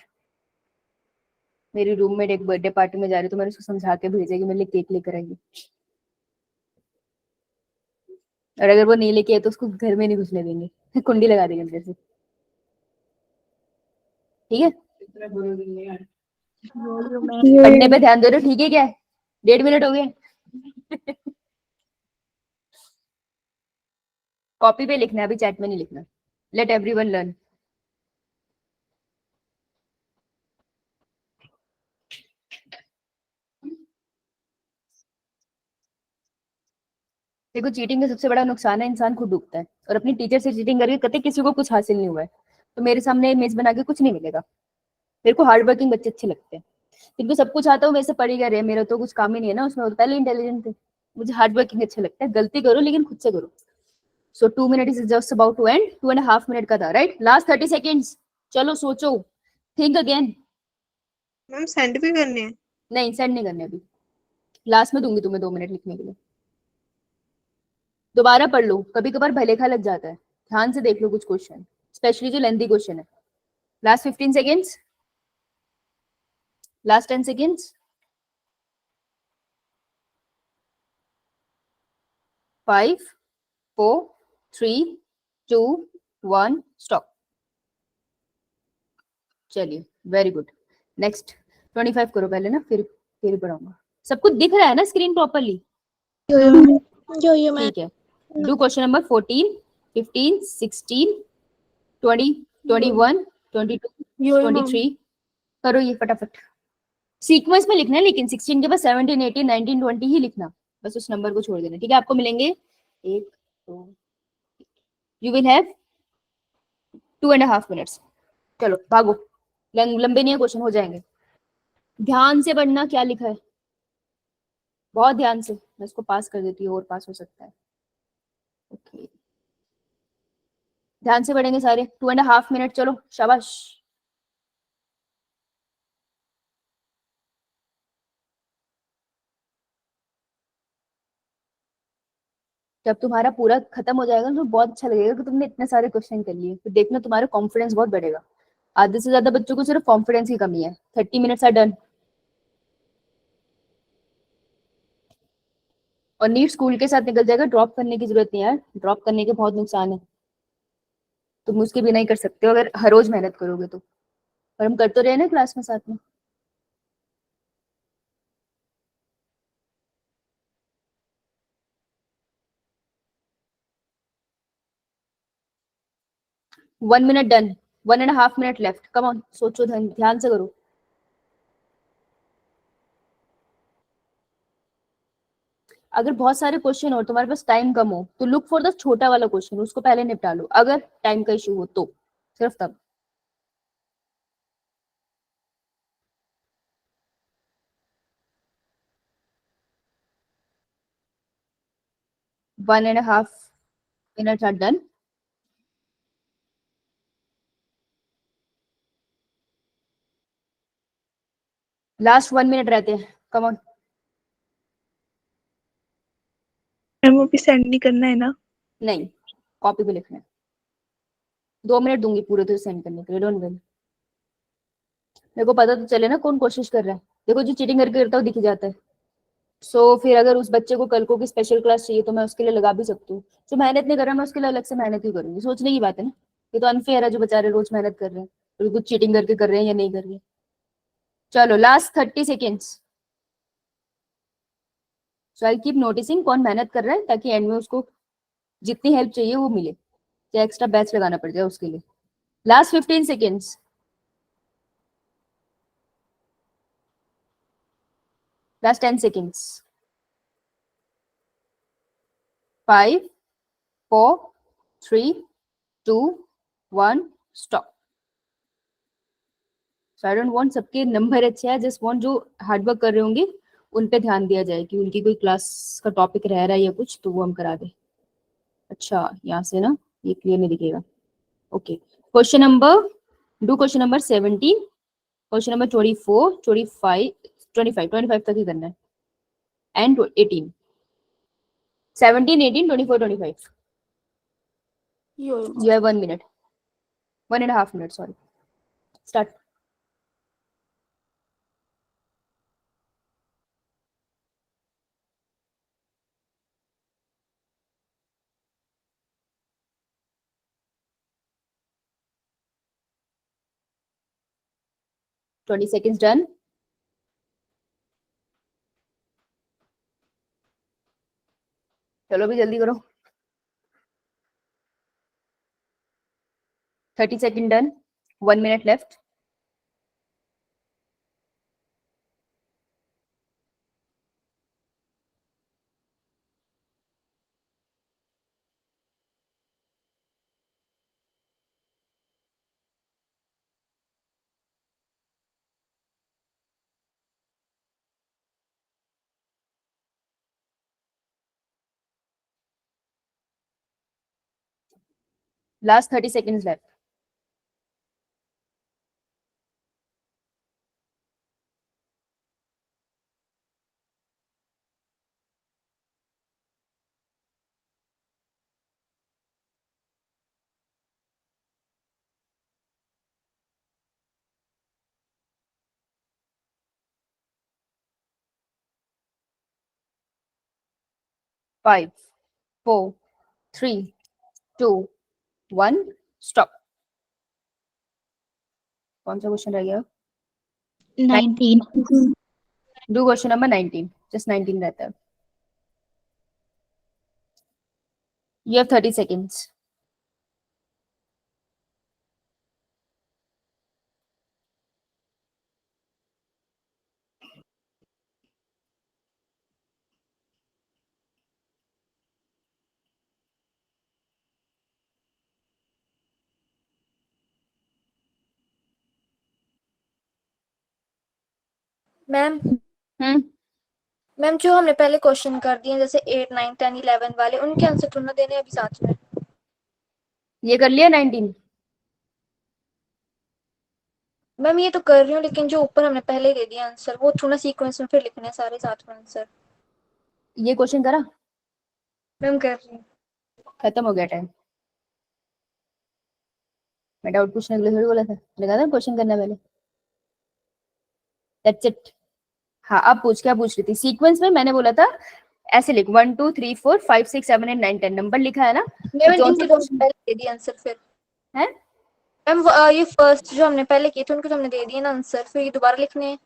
मेरी रूममेट एक बर्थडे पार्टी में जा रही है, तो मैंने उसको समझा के भेजेगी मेरे लिए केक लेकर आएगी। और अगर वो नहीं लेके आए तो उसको घर में नहीं घुसने देंगे, कुंडी लगा देंगे अंदर से। ठीक है, पढ़ने पे ध्यान दे रहे हो, ठीक है क्या? 1.5 मिनट हो गए। कॉपी पे लिखना है, अभी चैट में नहीं लिखना। Late everyone learn. देखो, चीटिंग का सबसे बड़ा नुकसान है इंसान खुद डूबता है, और अपनी टीचर से चीटिंग करके कभी किसी को कुछ हासिल नहीं हुआ है। तो मेरे सामने इमेज बना के कुछ नहीं मिलेगा। मेरे को हार्ड वर्किंग बच्चे अच्छे लगते हैं, जिनको सब कुछ आता है, मेरे से पढ़ी गए रहे, मेरा तो कुछ काम ही नहीं है ना उसमें, पहले इंटेलिजेंट थे। मुझे हार्ड वर्किंग अच्छा लगता है, गलती करो लेकिन खुद से करो। So 2 minute is just about to end. 2.5 minute का था, राइट? Last 30 seconds. चलो सोचो, थिंक अगेन। मैम सेंड भी करने हैं? नहीं, सेंड नहीं करने अभी, लास्ट में दूंगी तुम्हें 2 मिनट लिखने के लिए। दोबारा पढ़ लो, कभी कभार भलेखा लग जाता है। ध्यान से देख लो कुछ क्वेश्चन, स्पेशली जो लेंथी क्वेश्चन है। Last 15 seconds, last 10 seconds. 5 4 3 2 1 stop. चलिए, वेरी गुड। नेक्स्ट 25 करो पहले ना, फिर पढ़ाऊंगा। सबको दिख रहा है ना स्क्रीन प्रॉपरली? यो मैं ठीक है। Do question number 14 15 16 20 21 22 23। करो ये फटाफट, सीक्वेंस में लिखना है, लेकिन 16 के बाद 17 18 19 20 ही लिखना, बस उस नंबर को छोड़ देना। ठीक है, आपको मिलेंगे 1 2, यू विल हैव 2.5 मिनट्स। चलो भागो, लंबे नहीं है क्वेश्चन, हो जाएंगे। ध्यान से पढ़ना क्या लिखा है, बहुत ध्यान से। मैं इसको पास कर देती हूँ, और पास हो सकता है। ओके, ध्यान से पढ़ेंगे सारे। 2.5 मिनट, चलो शाबाश। जब तुम्हारा पूरा खत्म हो जाएगा तो बहुत अच्छा लगेगा कि तुमने इतने सारे क्वेश्चन कर लिए, फिर देखना तुम्हारा कॉन्फिडेंस बहुत बढ़ेगा। आधे से ज्यादा बच्चों को सिर्फ कॉन्फिडेंस की कमी है। 30 मिनट्स आर डन। और नीट स्कूल के साथ निकल जाएगा, ड्रॉप करने की जरूरत नहीं है यार, ड्रॉप करने के बहुत नुकसान है। तुम उसके बिना ही कर सकते हो अगर हर रोज मेहनत करोगे तो। और हम कर तो रहे ना क्लास में साथ में। One minute done. 1.5 minute left. Come on, सोचो, ध्यान से करो। अगर बहुत सारे क्वेश्चन हो, तुम्हारे पास टाइम कम हो, तो लुक फॉर द छोटा वाला क्वेश्चन, उसको पहले निपटा लो, अगर टाइम का इशू हो तो, सिर्फ तब। One and half minute are done. Last 1 minute रहते हैं, कम ऑन। मैम अभी सेंड नहीं करना है ना? नहीं, कॉपी पे लिखना है। 2 मिनट दूंगी पूरे तो सेंड करने के लिए, डोंट वरी। मेरे को पता तो चले ना कौन कोशिश कर रहा है। देखो, जो चीटिंग करके करता है वो दिख जाता है। सो फिर अगर उस बच्चे को कल को की स्पेशल क्लास चाहिए तो मैं उसके लिए लगा भी सकती हूँ। जो मेहनत नहीं कर रहा मैं उसके लिए अलग से मेहनत ही करूंगी। सोचने की बात है ना, ये तो अनफेयर है जो बेचारे रोज मेहनत कर रहे हैं, तो कुछ चीटिंग करके कर रहे हैं या नहीं कर रहे हैं। चलो last 30 seconds. So I keep noticing कौन मेहनत कर रहा है, ताकि एंड में उसको जितनी हेल्प चाहिए वो मिले, या एक्स्ट्रा बैच लगाना पड़ जाए उसके लिए। Last 15 seconds. Last 10 seconds. 5, 4, 3, 2, 1. Stop. So I don't want सबके नंबर अच्छे हैं, just want जो हार्ड वर्क कर रहे होंगे उन पे ध्यान दिया जाए कि उनकी कोई क्लास का टॉपिक रह रहा है या कुछ तो वो हम करा दे. अच्छा यहाँ से ना ये क्लियर नहीं दिखेगा. Okay. Question number 17. Question number 24, 25 तक ही करना है. And 18. 17, 18, 24, 25. You have 1 minute. 1.5 minutes, sorry. Start. Twenty seconds done. चलो भी जल्दी करो. 30 seconds done. 1 minute left. Last 30 seconds left. Five, 4, 3, 2, 1. Stop. कौन सा क्वेश्चन रह गया? 19. Do question number 19. Just 19 रहता है. You have 30 seconds. Ma'am hmm. Ma'am जो हमने पहले क्वेश्चन कर दिए जैसे 8, 9, 10, 11 वाले उनके आंसर थोड़ा ना देने अभी साथ में. ये कर लिया 19. मैम ये तो कर रही हूँ लेकिन जो ऊपर हमने पहले दे दिया आंसर वो थोड़ा सीक्वेंस में फिर लिखने हैं सारे साथ में आंसर. ये क्वेश्चन करा. मैम कर रही हूँ. खत्म हो गया टाइम. मैं डाउट पूछने के लिए थोड़ी बोला था. लगा था क्वेश्चन करना पहले. That's it. हाँ अब पूछ. क्या पूछ रही थी? सीक्वेंस में मैंने बोला था ऐसे लिख 1 2 3 4 5 6 7 8 9 10 नंबर लिखा है ना. मैम तो इनके तो हमने पहले दे दिए आंसर फिर. है मैम ये फर्स्ट जो हमने पहले किए थे उनको तो हमने दे दिए ना आंसर फिर ये दोबारा लिखने हैं.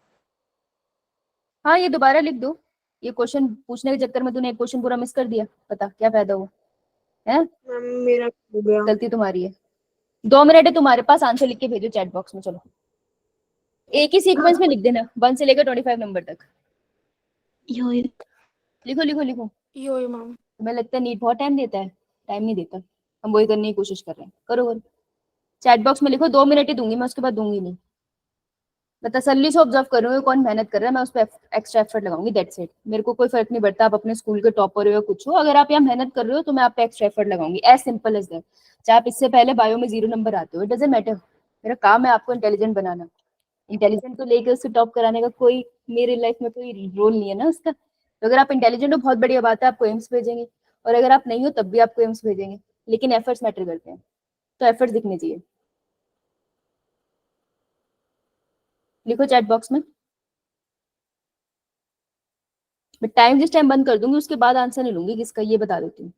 हाँ ये दोबारा लिख दो. ये क्वेश्चन पूछने के चक्कर में तूने एक क्वेश्चन पूरा मिस कर दिया. पता क्या फायदा हुआ है? मैम मेरा हो गया। गलती तुम्हारी है. 2 मिनट है तुम्हारे पास. आंसर लिख के भेजो चैट बॉक्स में. चलो एक ही सीक्वेंस में लिख देना 1 से लेकर 25 नंबर तक. यो लिखो लिखो लिखो. यो मैम. तुम्हें लगता है नीट बहुत टाइम देता है? टाइम नहीं देता. हम वही करने की कोशिश कर रहे हैं. करो करो. चैट बॉक्स में लिखो. 2 मिनट ही दूंगी मैं, उसके बाद दूंगी नहीं. मैं तसल्ली से ऑब्जर्व कर रही हूँ कौन मेहनत कर रहा है. मैं उस पर एक्स्ट्रा एफर्ट लगाऊंगी. That's it. मेरे को कोई फर्क नहीं पड़ता आप अपने स्कूल के टॉपर हो या कुछ हो. अगर आप यहाँ मेहनत कर रहे हो तो मैं आप पे एक्स्ट्रा एफर्ट लगाऊंगी. As simple as that. चाहे आप इससे पहले बायो में 0 नंबर आते हो, इट डजंट मैटर. मेरा काम है आपको इंटेलिजेंट बनाना. इंटेलिजेंट को लेकर उससे टॉप कराने का कोई मेरी लाइफ में कोई रोल नहीं है ना उसका. तो अगर आप इंटेलिजेंट हो बहुत बढ़िया बात है, आपको एम्स भेजेंगे. और अगर आप नहीं हो तब भी आपको एम्स भेजेंगे. लेकिन एफर्ट्स मैटर करते हैं. तो एफर्ट्स दिखने चाहिए. लिखो चैट बॉक्स में. मैं टाइम जिस टाइम बंद कर दूंगी उसके बाद आंसर नहीं लूंगी किसका, ये बता देती हूँ.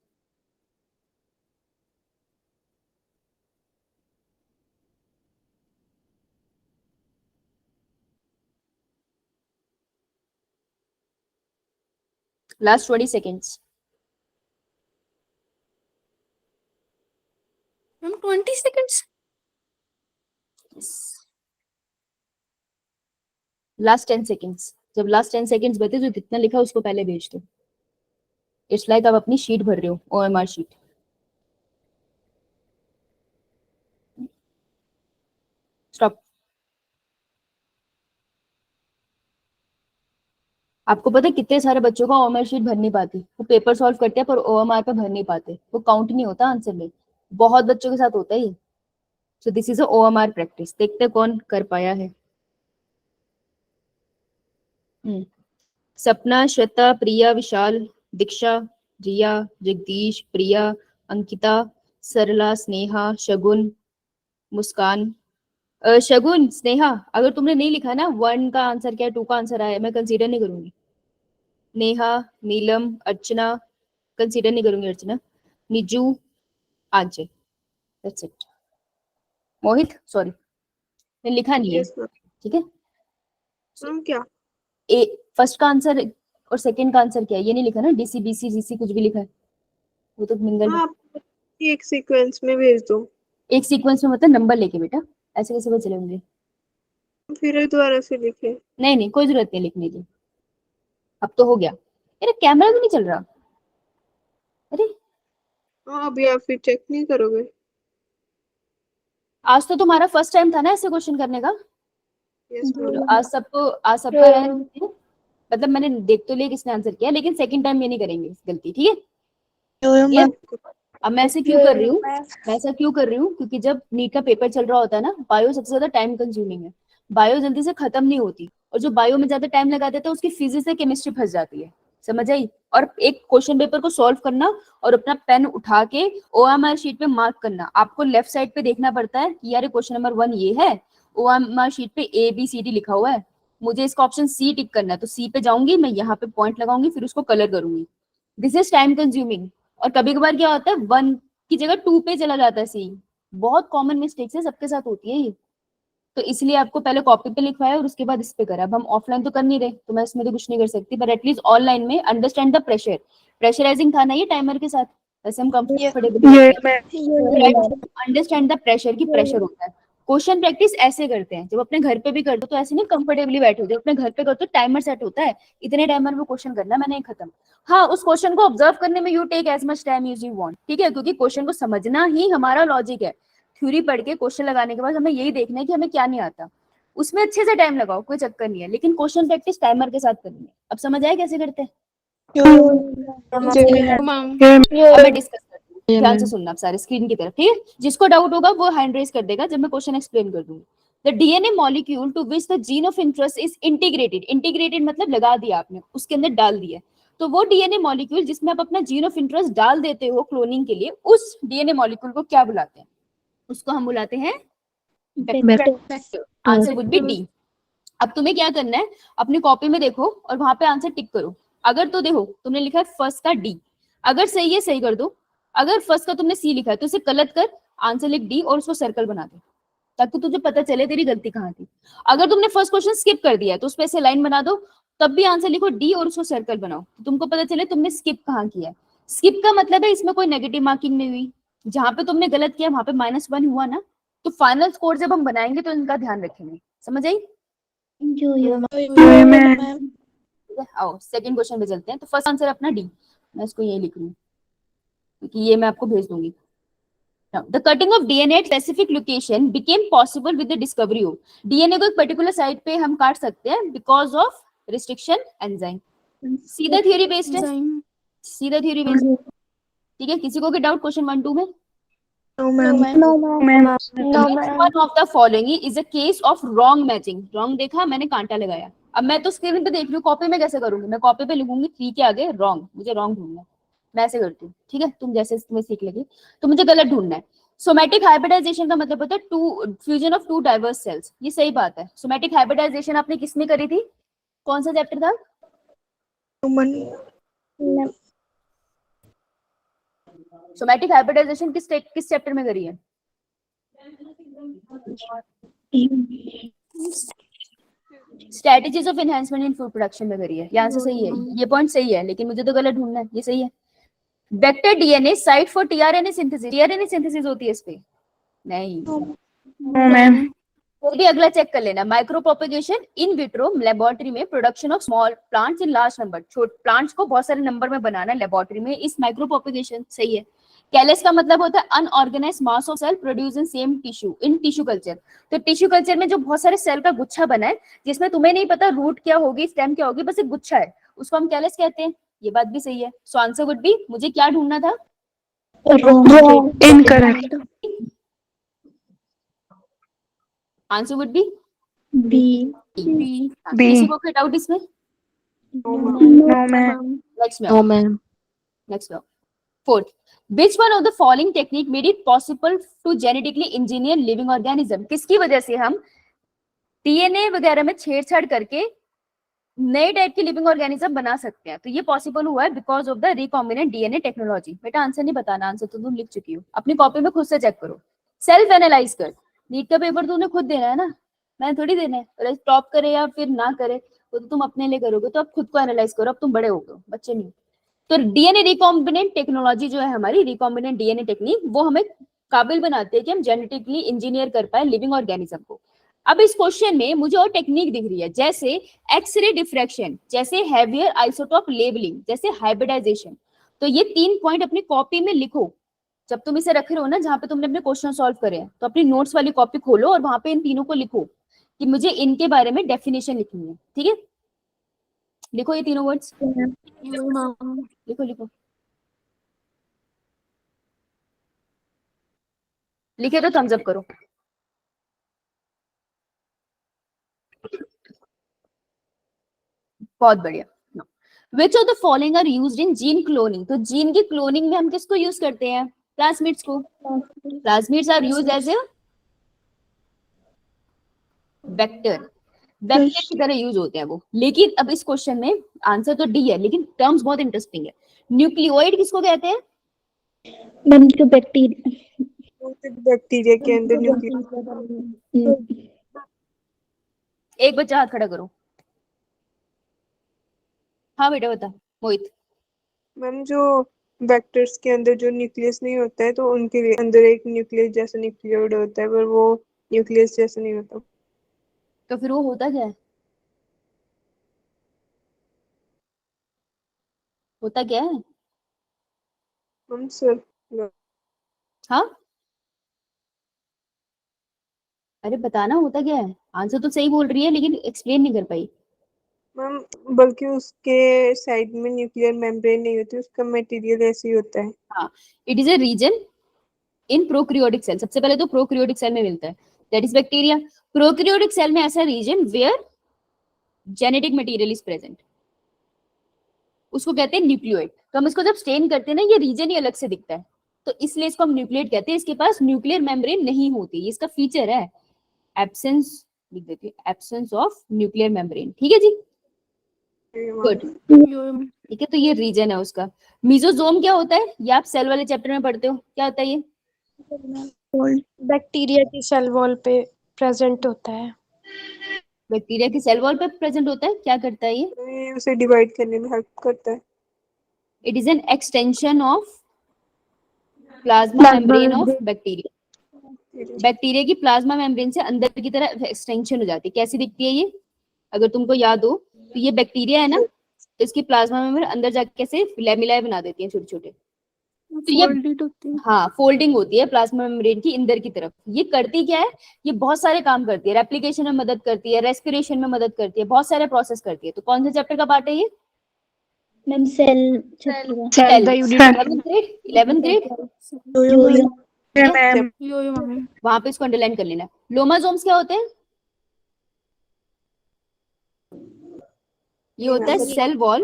Last 20 seconds. Ma'am 20 seconds. Last 10 seconds. जब लास्ट 10 सेकंड्स बचे जो जितना लिखा उसको पहले भेज दो। इट्स लाइक आप अपनी शीट भर रहे हो, OMR शीट। स्टॉप। आपको पता है कितने सारे बच्चों का OMR शीट भर नहीं पाती, वो पेपर सॉल्व करते हैं पर OMR पे भर नहीं पाते, वो काउंट नहीं होता आंसर में। बहुत बच्चों के साथ होता है ये। So this is a OMR practice. देखते हैं कौन कर पाया है। सपना, श्वेता, प्रिया, विशाल, दीक्षा, रिया, जगदीश, प्रिया, अंकिता, सरला, स्नेहा, शगुन, मुस्कान। शगुन, स्नेहा, अगर तुमने नहीं लिखा ना 1 का आंसर क्या है, 2 का आंसर आया, मैं कंसीडर नहीं करूंगी। नेहा, नीलम, अर्चना, कंसीडर नहीं करूंगी अर्चना। निजू, आंचल, दैट्स इट। मोहित, सॉरी मैंने लिखा नहीं है, यस मैम। ठीक है। मैम क्या? ए फर्स्ट का आंसर और सेकंड का आंसर क्या है ये नहीं लिखा ना, DC BC GC कुछ भी लिखा है, वो तो मिंगल है। आप एक सीक्वेंस में भेज दो। एक सीक्वेंस में मतलब नंबर लेके बेटा, ऐसे कैसे पता चले मुझे? फिर दोबारा से लिखे। नहीं कोई जरूरत नहीं लिखने की, अब तो हो गया। मेरा कैमरा भी नहीं चल रहा, अरे हाँ, अभी आप फिर चेक नहीं करोगे? आज तो तुम्हारा फर्स्ट टाइम था ना ऐसे क्वेश्चन करने का। Yes ma'am. आज सबका रहने दीजिए। मतलब मैंने देख तो लिया किसने आंसर किया, लेकिन सेकंड टाइम ये नहीं करेंगे गलती, ठीक है। ये अब मैं ऐसे क्यों कर रही हूँ, मैं ऐसा क्यों कर रही हूँ क्योंकि जब नीट का पेपर चल रहा होता है ना, बायो सबसे ज्यादा टाइम कंज्यूमिंग है, बायो जल्दी से खत्म नहीं होती, और जो बायो में ज्यादा टाइम लगा देता है उसकी फिजिक्स से केमिस्ट्री फंस जाती है, समझ आई। और एक क्वेश्चन पेपर को सॉल्व करना और अपना पेन उठा के OMR शीट पे मार्क करना, आपको लेफ्ट साइड पे देखना पड़ता है कि यार क्वेश्चन नंबर 1 ये है, OMR शीट पे ABCD लिखा हुआ है, मुझे इसका ऑप्शन C टिक करना है, तो C पे जाऊंगी मैं, यहाँ पे पॉइंट लगाऊंगी, फिर उसको कलर करूंगी। This is time consuming. और कभी कभार क्या होता है 1 की जगह 2 पे चला जाता है C, बहुत कॉमन मिस्टेक्स है, सबके साथ होती है ये। तो इसलिए आपको पहले कॉपी पे लिखवाया और उसके बाद इस पे करा। अब हम ऑफलाइन तो कर नहीं रहे, तो मैं इसमें तो कुछ नहीं कर सकती, पर एटलीस्ट ऑनलाइन में अंडरस्टैंड द प्रेशर। प्रेशराइजिंग था ना ये टाइमर के साथ, वैसे हम कंफर्टेबल अंडरस्टैंड द प्रेशर की प्रेशर होता है। क्वेश्चन प्रैक्टिस ऐसे करते हैं, जब अपने घर पे भी कर दो तो ऐसे नहीं कंफर्टेबली बैठो, जब अपने घर पे करते हो टाइमर सेट होता है, इतने टाइमर में क्वेश्चन करना, मैंने खत्म। हाँ, उस क्वेश्चन को ऑब्जर्व करने में you take as much time as you want, ठीक है, क्योंकि क्वेश्चन को समझना ही हमारा लॉजिक है। थ्योरी पढ़ के क्वेश्चन लगाने के बाद हमें यही देखना है कि हमें क्या नहीं आता, उसमें अच्छे से टाइम लगाओ, कोई चक्कर नहीं है, लेकिन क्वेश्चन प्रैक्टिस टाइमर के साथ करनी है। अब समझ आया कैसे करते हैं? अब मैं डिस्कस करती हूँ, ध्यान से सुनना आप सारे स्क्रीन की तरफ, ठीक है। जिसको डाउट होगा वो हैंड रेज कर देगा जब मैं क्वेश्चन एक्सप्लेन कर दूंगी। The DNA molecule to which the gene of interest is integrated, integrated मतलब लगा दिया आपने, उसके अंदर डाल दिया, तो वो DNA मॉलिक्यूल जिसमें आप अपना जीन ऑफ इंटरेस्ट डाल देते हो क्लोनिंग के लिए, उस DNA मॉलिक्यूल को क्या बुलाते हैं? उसको हम बुलाते हैं vector. Answer would be D. अब तुम्हें क्या करना है, अपनी कॉपी में देखो और वहां पे आंसर टिक करो। अगर तो देखो तुमने लिखा है फर्स्ट का डी, अगर सही है सही कर दो, अगर फर्स्ट का तुमने सी लिखा है तो इसे गलत कर, आंसर लिख डी और उसको सर्कल बना दे, ताकि तुझे पता चले तेरी गलती कहाँ थी। अगर तुमने फर्स्ट क्वेश्चन स्किप कर दिया है तो उस पे ऐसे लाइन बना दो, तब भी आंसर लिखो डी और उसको सर्कल बनाओ, तो तुमको पता चले तुमने स्किप कहाँ किया है। स्किप का मतलब है इसमें कोई नेगेटिव मार्किंग नहीं हुई, जहां पे तुमने गलत किया वहां पे -1 हुआ ना, तो फाइनल स्कोर जब हम बनाएंगे तो इनका ध्यान रखेंगे, समझ आई? आओ सेकंड क्वेश्चन पे चलते हैं। तो फर्स्ट आंसर अपना डी, मैं इसको यही लिख रही हूँ क्योंकि ये मैं आपको भेज दूंगी। Now, the cutting of DNA at specific location became possible with the discovery of DNA को एक पर्टिकुलर साइट पे हम काट सकते हैं because of restriction enzyme। सीधा थ्योरी बेस्ड है, सीधा थ्योरी बेस्ड, ठीक है। किसी को भी डाउट क्वेश्चन 1 2 में? One of the following is a case of wrong matching। wrong देखा, मैंने कांटा लगाया। अब मैं तो स्क्रीन पे देख रही हूँ, कॉपी में कैसे करूंगी? मैं कॉपी पे लिखूंगी 3 के आगे रॉन्ग, मुझे रॉन्ग ढूंढना है, मैं ऐसे करती हूँ, ठीक है। तुम जैसे तुम्हें सीख लगी, तो मुझे गलत ढूंढना है। सोमैटिक हाइब्रिडाइजेशन का मतलब होता है फ्यूजन ऑफ 2 डाइवर्स सेल्स, ये सही बात है। सोमैटिक हाइब्रिडाइजेशन आपने किसमें करी थी, कौन सा चैप्टर था? सोमैटिक हाइब्रिडाइजेशन किस चैप्टर में करी है? Strategies of enhancement in food production में करी है। ये आंसर सही है, ये पॉइंट सही है, लेकिन मुझे तो गलत ढूंढना है, ये सही है। Vector DNA site for tRNA synthesis, tRNA synthesis होती है इस पे? नहीं, वो भी अगला चेक कर लेना। Micropropagation in vitro laboratory में production of small plants in large number, छोटे प्लांट्स को बहुत सारे नंबर में बनाना लेबोरेटरी में, इस माइक्रो प्रोपेगेशन सही है। कैलस का मतलब होता है unorganised mass of cell produce in same tissue in tissue culture. तो टिश्यू कल्चर में जो बहुत सारे सेल का गुच्छा बना है जिसमें तुम्हें नहीं पता रूट क्या होगी स्टेम क्या होगी, बस एक गुच्छा है, उसको हम कैलस कहते हैं। ये बात भी सही है। सो आंसर वुड बी, मुझे क्या ढूंढना था? Incorrect. Answer would be B. किसी को कोई डाउट इसमें? No ma'am. नेक्स्ट में next now. Fourth, which one of the following technique made it possible to genetically engineer living organism? किसकी वजह से हम डीएनए वगैरह में छेड़छाड़ करके नए टाइप के लिविंग ऑर्गेनिज्म बना सकते हैं? तो ये पॉसिबल हुआ है because of the recombinant DNA technology. बेटा आंसर नहीं बताना, आंसर तो तुम लिख चुकी हो, अपनी कॉपी में खुद से चेक करो, सेल्फ एनालाइज कर। नीट का पेपर तूने खुद देना है ना, मैंने थोड़ी देना है। टॉप करे या फिर ना करे वो तो तुम अपने लिए करोगे, तो अब खुद को एनालाइज करो, अब तुम बड़े हो गए, बच्चे नहीं। तो डीएनए रिकॉम्बिनेंट टेक्नोलॉजी जो है हमारी, रिकॉम्बिनेंट डीएनए टेक्निक, वो हमें काबिल बनाते हैं कि हम जेनेटिकली इंजीनियर कर पाए लिविंग ऑर्गेनिज्म को। अब इस क्वेश्चन में मुझे और टेक्निक दिख रही है, जैसे एक्सरे डिफ्रैक्शन, जैसे हैवियर आइसोटोप लेबलिंग, जैसे हाइब्रिडाइजेशन। तो ये 3 पॉइंट अपनी कॉपी में लिखो। जब तुम इसे रख रहे हो ना जहां पे तुमने अपने क्वेश्चन सॉल्व करे हैं, तो अपनी नोट्स वाली कॉपी खोलो और वहां पे इन तीनों को लिखो कि मुझे इनके बारे में डेफिनेशन लिखनी है। ठीक है, लिखो ये तीनों वर्ड्स, लिखो लिखो, लिखे तो थम्स अप करो। बहुत बढ़िया। Which of the following are used in gene cloning? तो जीन की क्लोनिंग में हम किसको यूज करते हैं? प्लाज्मिड्स को। Plasmids are used as a vector, vector की तरह यूज होते हैं वो। लेकिन अब इस क्वेश्चन में आंसर तो डी है, लेकिन टर्म्स बहुत इंटरेस्टिंग है। न्यूक्लियोइड किसको कहते हैं? मैम जो बैक्टीरिया बैक्टीरिया के अंदर न्यूक्लियस। एक बच्चा हाथ खड़ा करो। हाँ बेटा बता मोहित। मैम जो वेक्टर्स के अंदर जो न्यूक्लियस नहीं होता है तो उनके अंदर एक न्यूक्लियस जैसा न्यूक्लियोइड होता है, पर वो न्यूक्लियस जैसा नहीं होता। तो फिर वो होता क्या है? होता क्या है? मैम सर हाँ अरे बताना होता क्या है। आंसर तो सही बोल रही है लेकिन एक्सप्लेन नहीं कर पाई। मैम बल्कि उसके साइड में न्यूक्लियर मेम्ब्रेन नहीं होती, उसका मटेरियल ऐसे ही होता है। हाँ, it is a region in prokaryotic cell. सबसे पहले तो प्रोक्रियोटिक सेल में मिलता है, that is bacteria. Prokaryotic cell में ऐसा region where genetic material is present, उसको कहते हैं न्यूक्लियोइड। तो हम इसको जब स्टेन करते हैं ना, ये रीजन ही अलग से दिखता है, तो इसलिए इसको हम न्यूक्लियोइड कहते हैं। इसके पास न्यूक्लियर मेम्ब्रेन नहीं होती, ये इसका फीचर है, एब्सेंस लिख देती हूँ, एब्सेंस ऑफ न्यूक्लियर मेम्ब्रेन। ठीक है जी, गुड। ठीक है, तो ये रीजन है उसका। मीजोजोम क्या होता है? ये आप सेल वाले चैप्टर में पढ़ते हो, क्या होता है ये? बैक्टीरिया की सेल वॉल पे प्रेजेंट होता है। बैक्टीरिया की सेल वॉल पे प्रेजेंट होता है, क्या करता है ये? ये उसे डिवाइड करने में हेल्प करता है। It is an extension of plasma membrane of bacteria. Bacteria की प्लाज्मा मेम्ब्रेन से अंदर की तरफ एक्सटेंशन हो जाती है। कैसी दिखती है ये? अगर तुमको याद हो तो ये बैक्टीरिया है ना, तो इसकी प्लाज्मा मेम्ब्रेन अंदर जाके कैसे लेमिलाए बना देती है, छोटे छोटे। तो ये हाँ फोल्डिंग होती है प्लाज्मा मेम्ब्रेन की अंदर की तरफ। ये करती क्या है? ये बहुत सारे काम करती है, रेप्लिकेशन में मदद करती है, रेस्पिरेशन में मदद करती है, बहुत सारे प्रोसेस करती है। तो कौन से चैप्टर का पार्ट है ये? Ma'am cell cell 11th grade 11th grade. वहां पे इसको अंडरलाइन कर लेना। लोमाजोम्स क्या होते हैं? ये होता है सेल वॉल,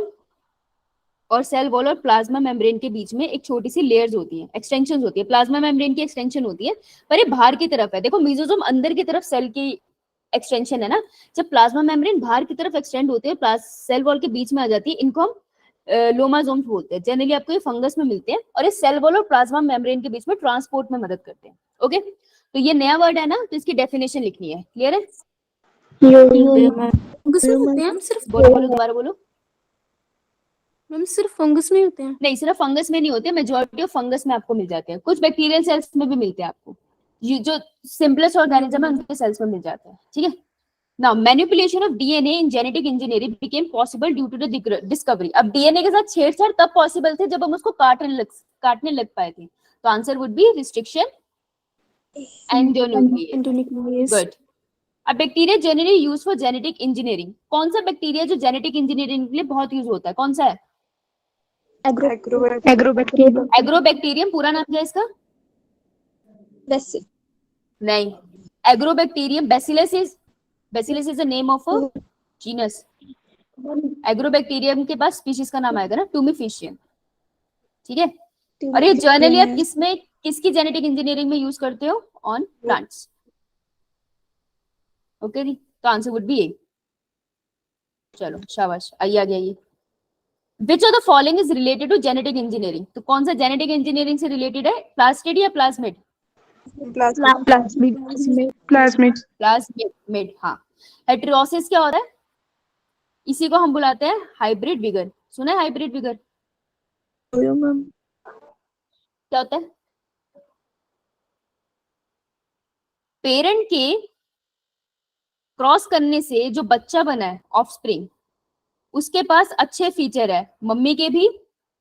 और सेल वॉल और प्लाज्मा मेम्ब्रेन के बीच में एक छोटी सी लेयर्स होती हैं, एक्सटेंशंस होती है। प्लाज्मा मेम्ब्रेन की एक्सटेंशन होती है, पर ये बाहर की तरफ है। देखो मीजोजोम अंदर की तरफ सेल की एक्सटेंशन है ना, जब प्लाज्मा मेम्ब्रेन बाहर की तरफ एक्सटेंड होती है, सेल वॉल के बीच में आ जाती है, इनको हम लोमाजोम्स बोलते हैं। जनरली आपको ये फंगस में मिलते हैं, और ये सेल वॉल और प्लाज्मा मेम्ब्रेन के बीच में ट्रांसपोर्ट में मदद करते हैं। ओके, तो ये नया वर्ड है ना, तो इसकी डेफिनेशन लिखनी है। क्लियर है? फंगस में होते हैं? सिर्फ बोलो दोबारा बोलो। मैम सिर्फ फंगस में होते हैं? नहीं, सिर्फ फंगस में नहीं होते, मेजॉरिटी ऑफ फंगस में आपको मिल जाते हैं, कुछ बैक्टीरियल सेल्स में भी मिलते हैं आपको। ये जो सिंपलेस्ट ऑर्गेनिज्म है उनके सेल्स में मिल जाते हैं, ठीक है। Now manipulation of DNA in genetic engineering became possible due to the discovery. अब डीएनए के साथ छेड़छाड़ तब पॉसिबल थे जब हम उसको काटने लग पाए थे। तो answer would be restriction endonuclease. Endonuclease. Good. अब bacteria generally use for genetic engineering. कौन सा बैक्टीरिया जो जेनेटिक इंजीनियरिंग के लिए बहुत यूज होता है, कौन सा है? Agrobacterium. एग्रोबैक्टीरियम। पूरा नाम क्या है इसका? नहीं, agrobacterium bacillus is the name of a genus. Agrobacterium के पास स्पीशीज का नाम आएगा ना, टूमीफिशियन, ठीक है। और ये जनरली आप किसकी जेनेटिक इंजीनियरिंग में यूज करते हो? On plants. ओके जी, तो आंसर वुड बी ए। चलो शाबाश, आइए आगे आइए। Which of the following is related to genetic engineering? तो कौन सा जेनेटिक इंजीनियरिंग से रिलेटेड है? प्लास्टिड या प्लाज्मिड? प्लाज्मिड, हाँ। हेटेरोसिस क्या होता है? इसी को हम बुलाते हैं हाइब्रिड विगर। सुना है हाइब्रिड विगर? क्या होता है? पेरेंट के क्रॉस करने से जो बच्चा बना है, ऑफस्प्रिंग, उसके पास अच्छे फीचर है, मम्मी के भी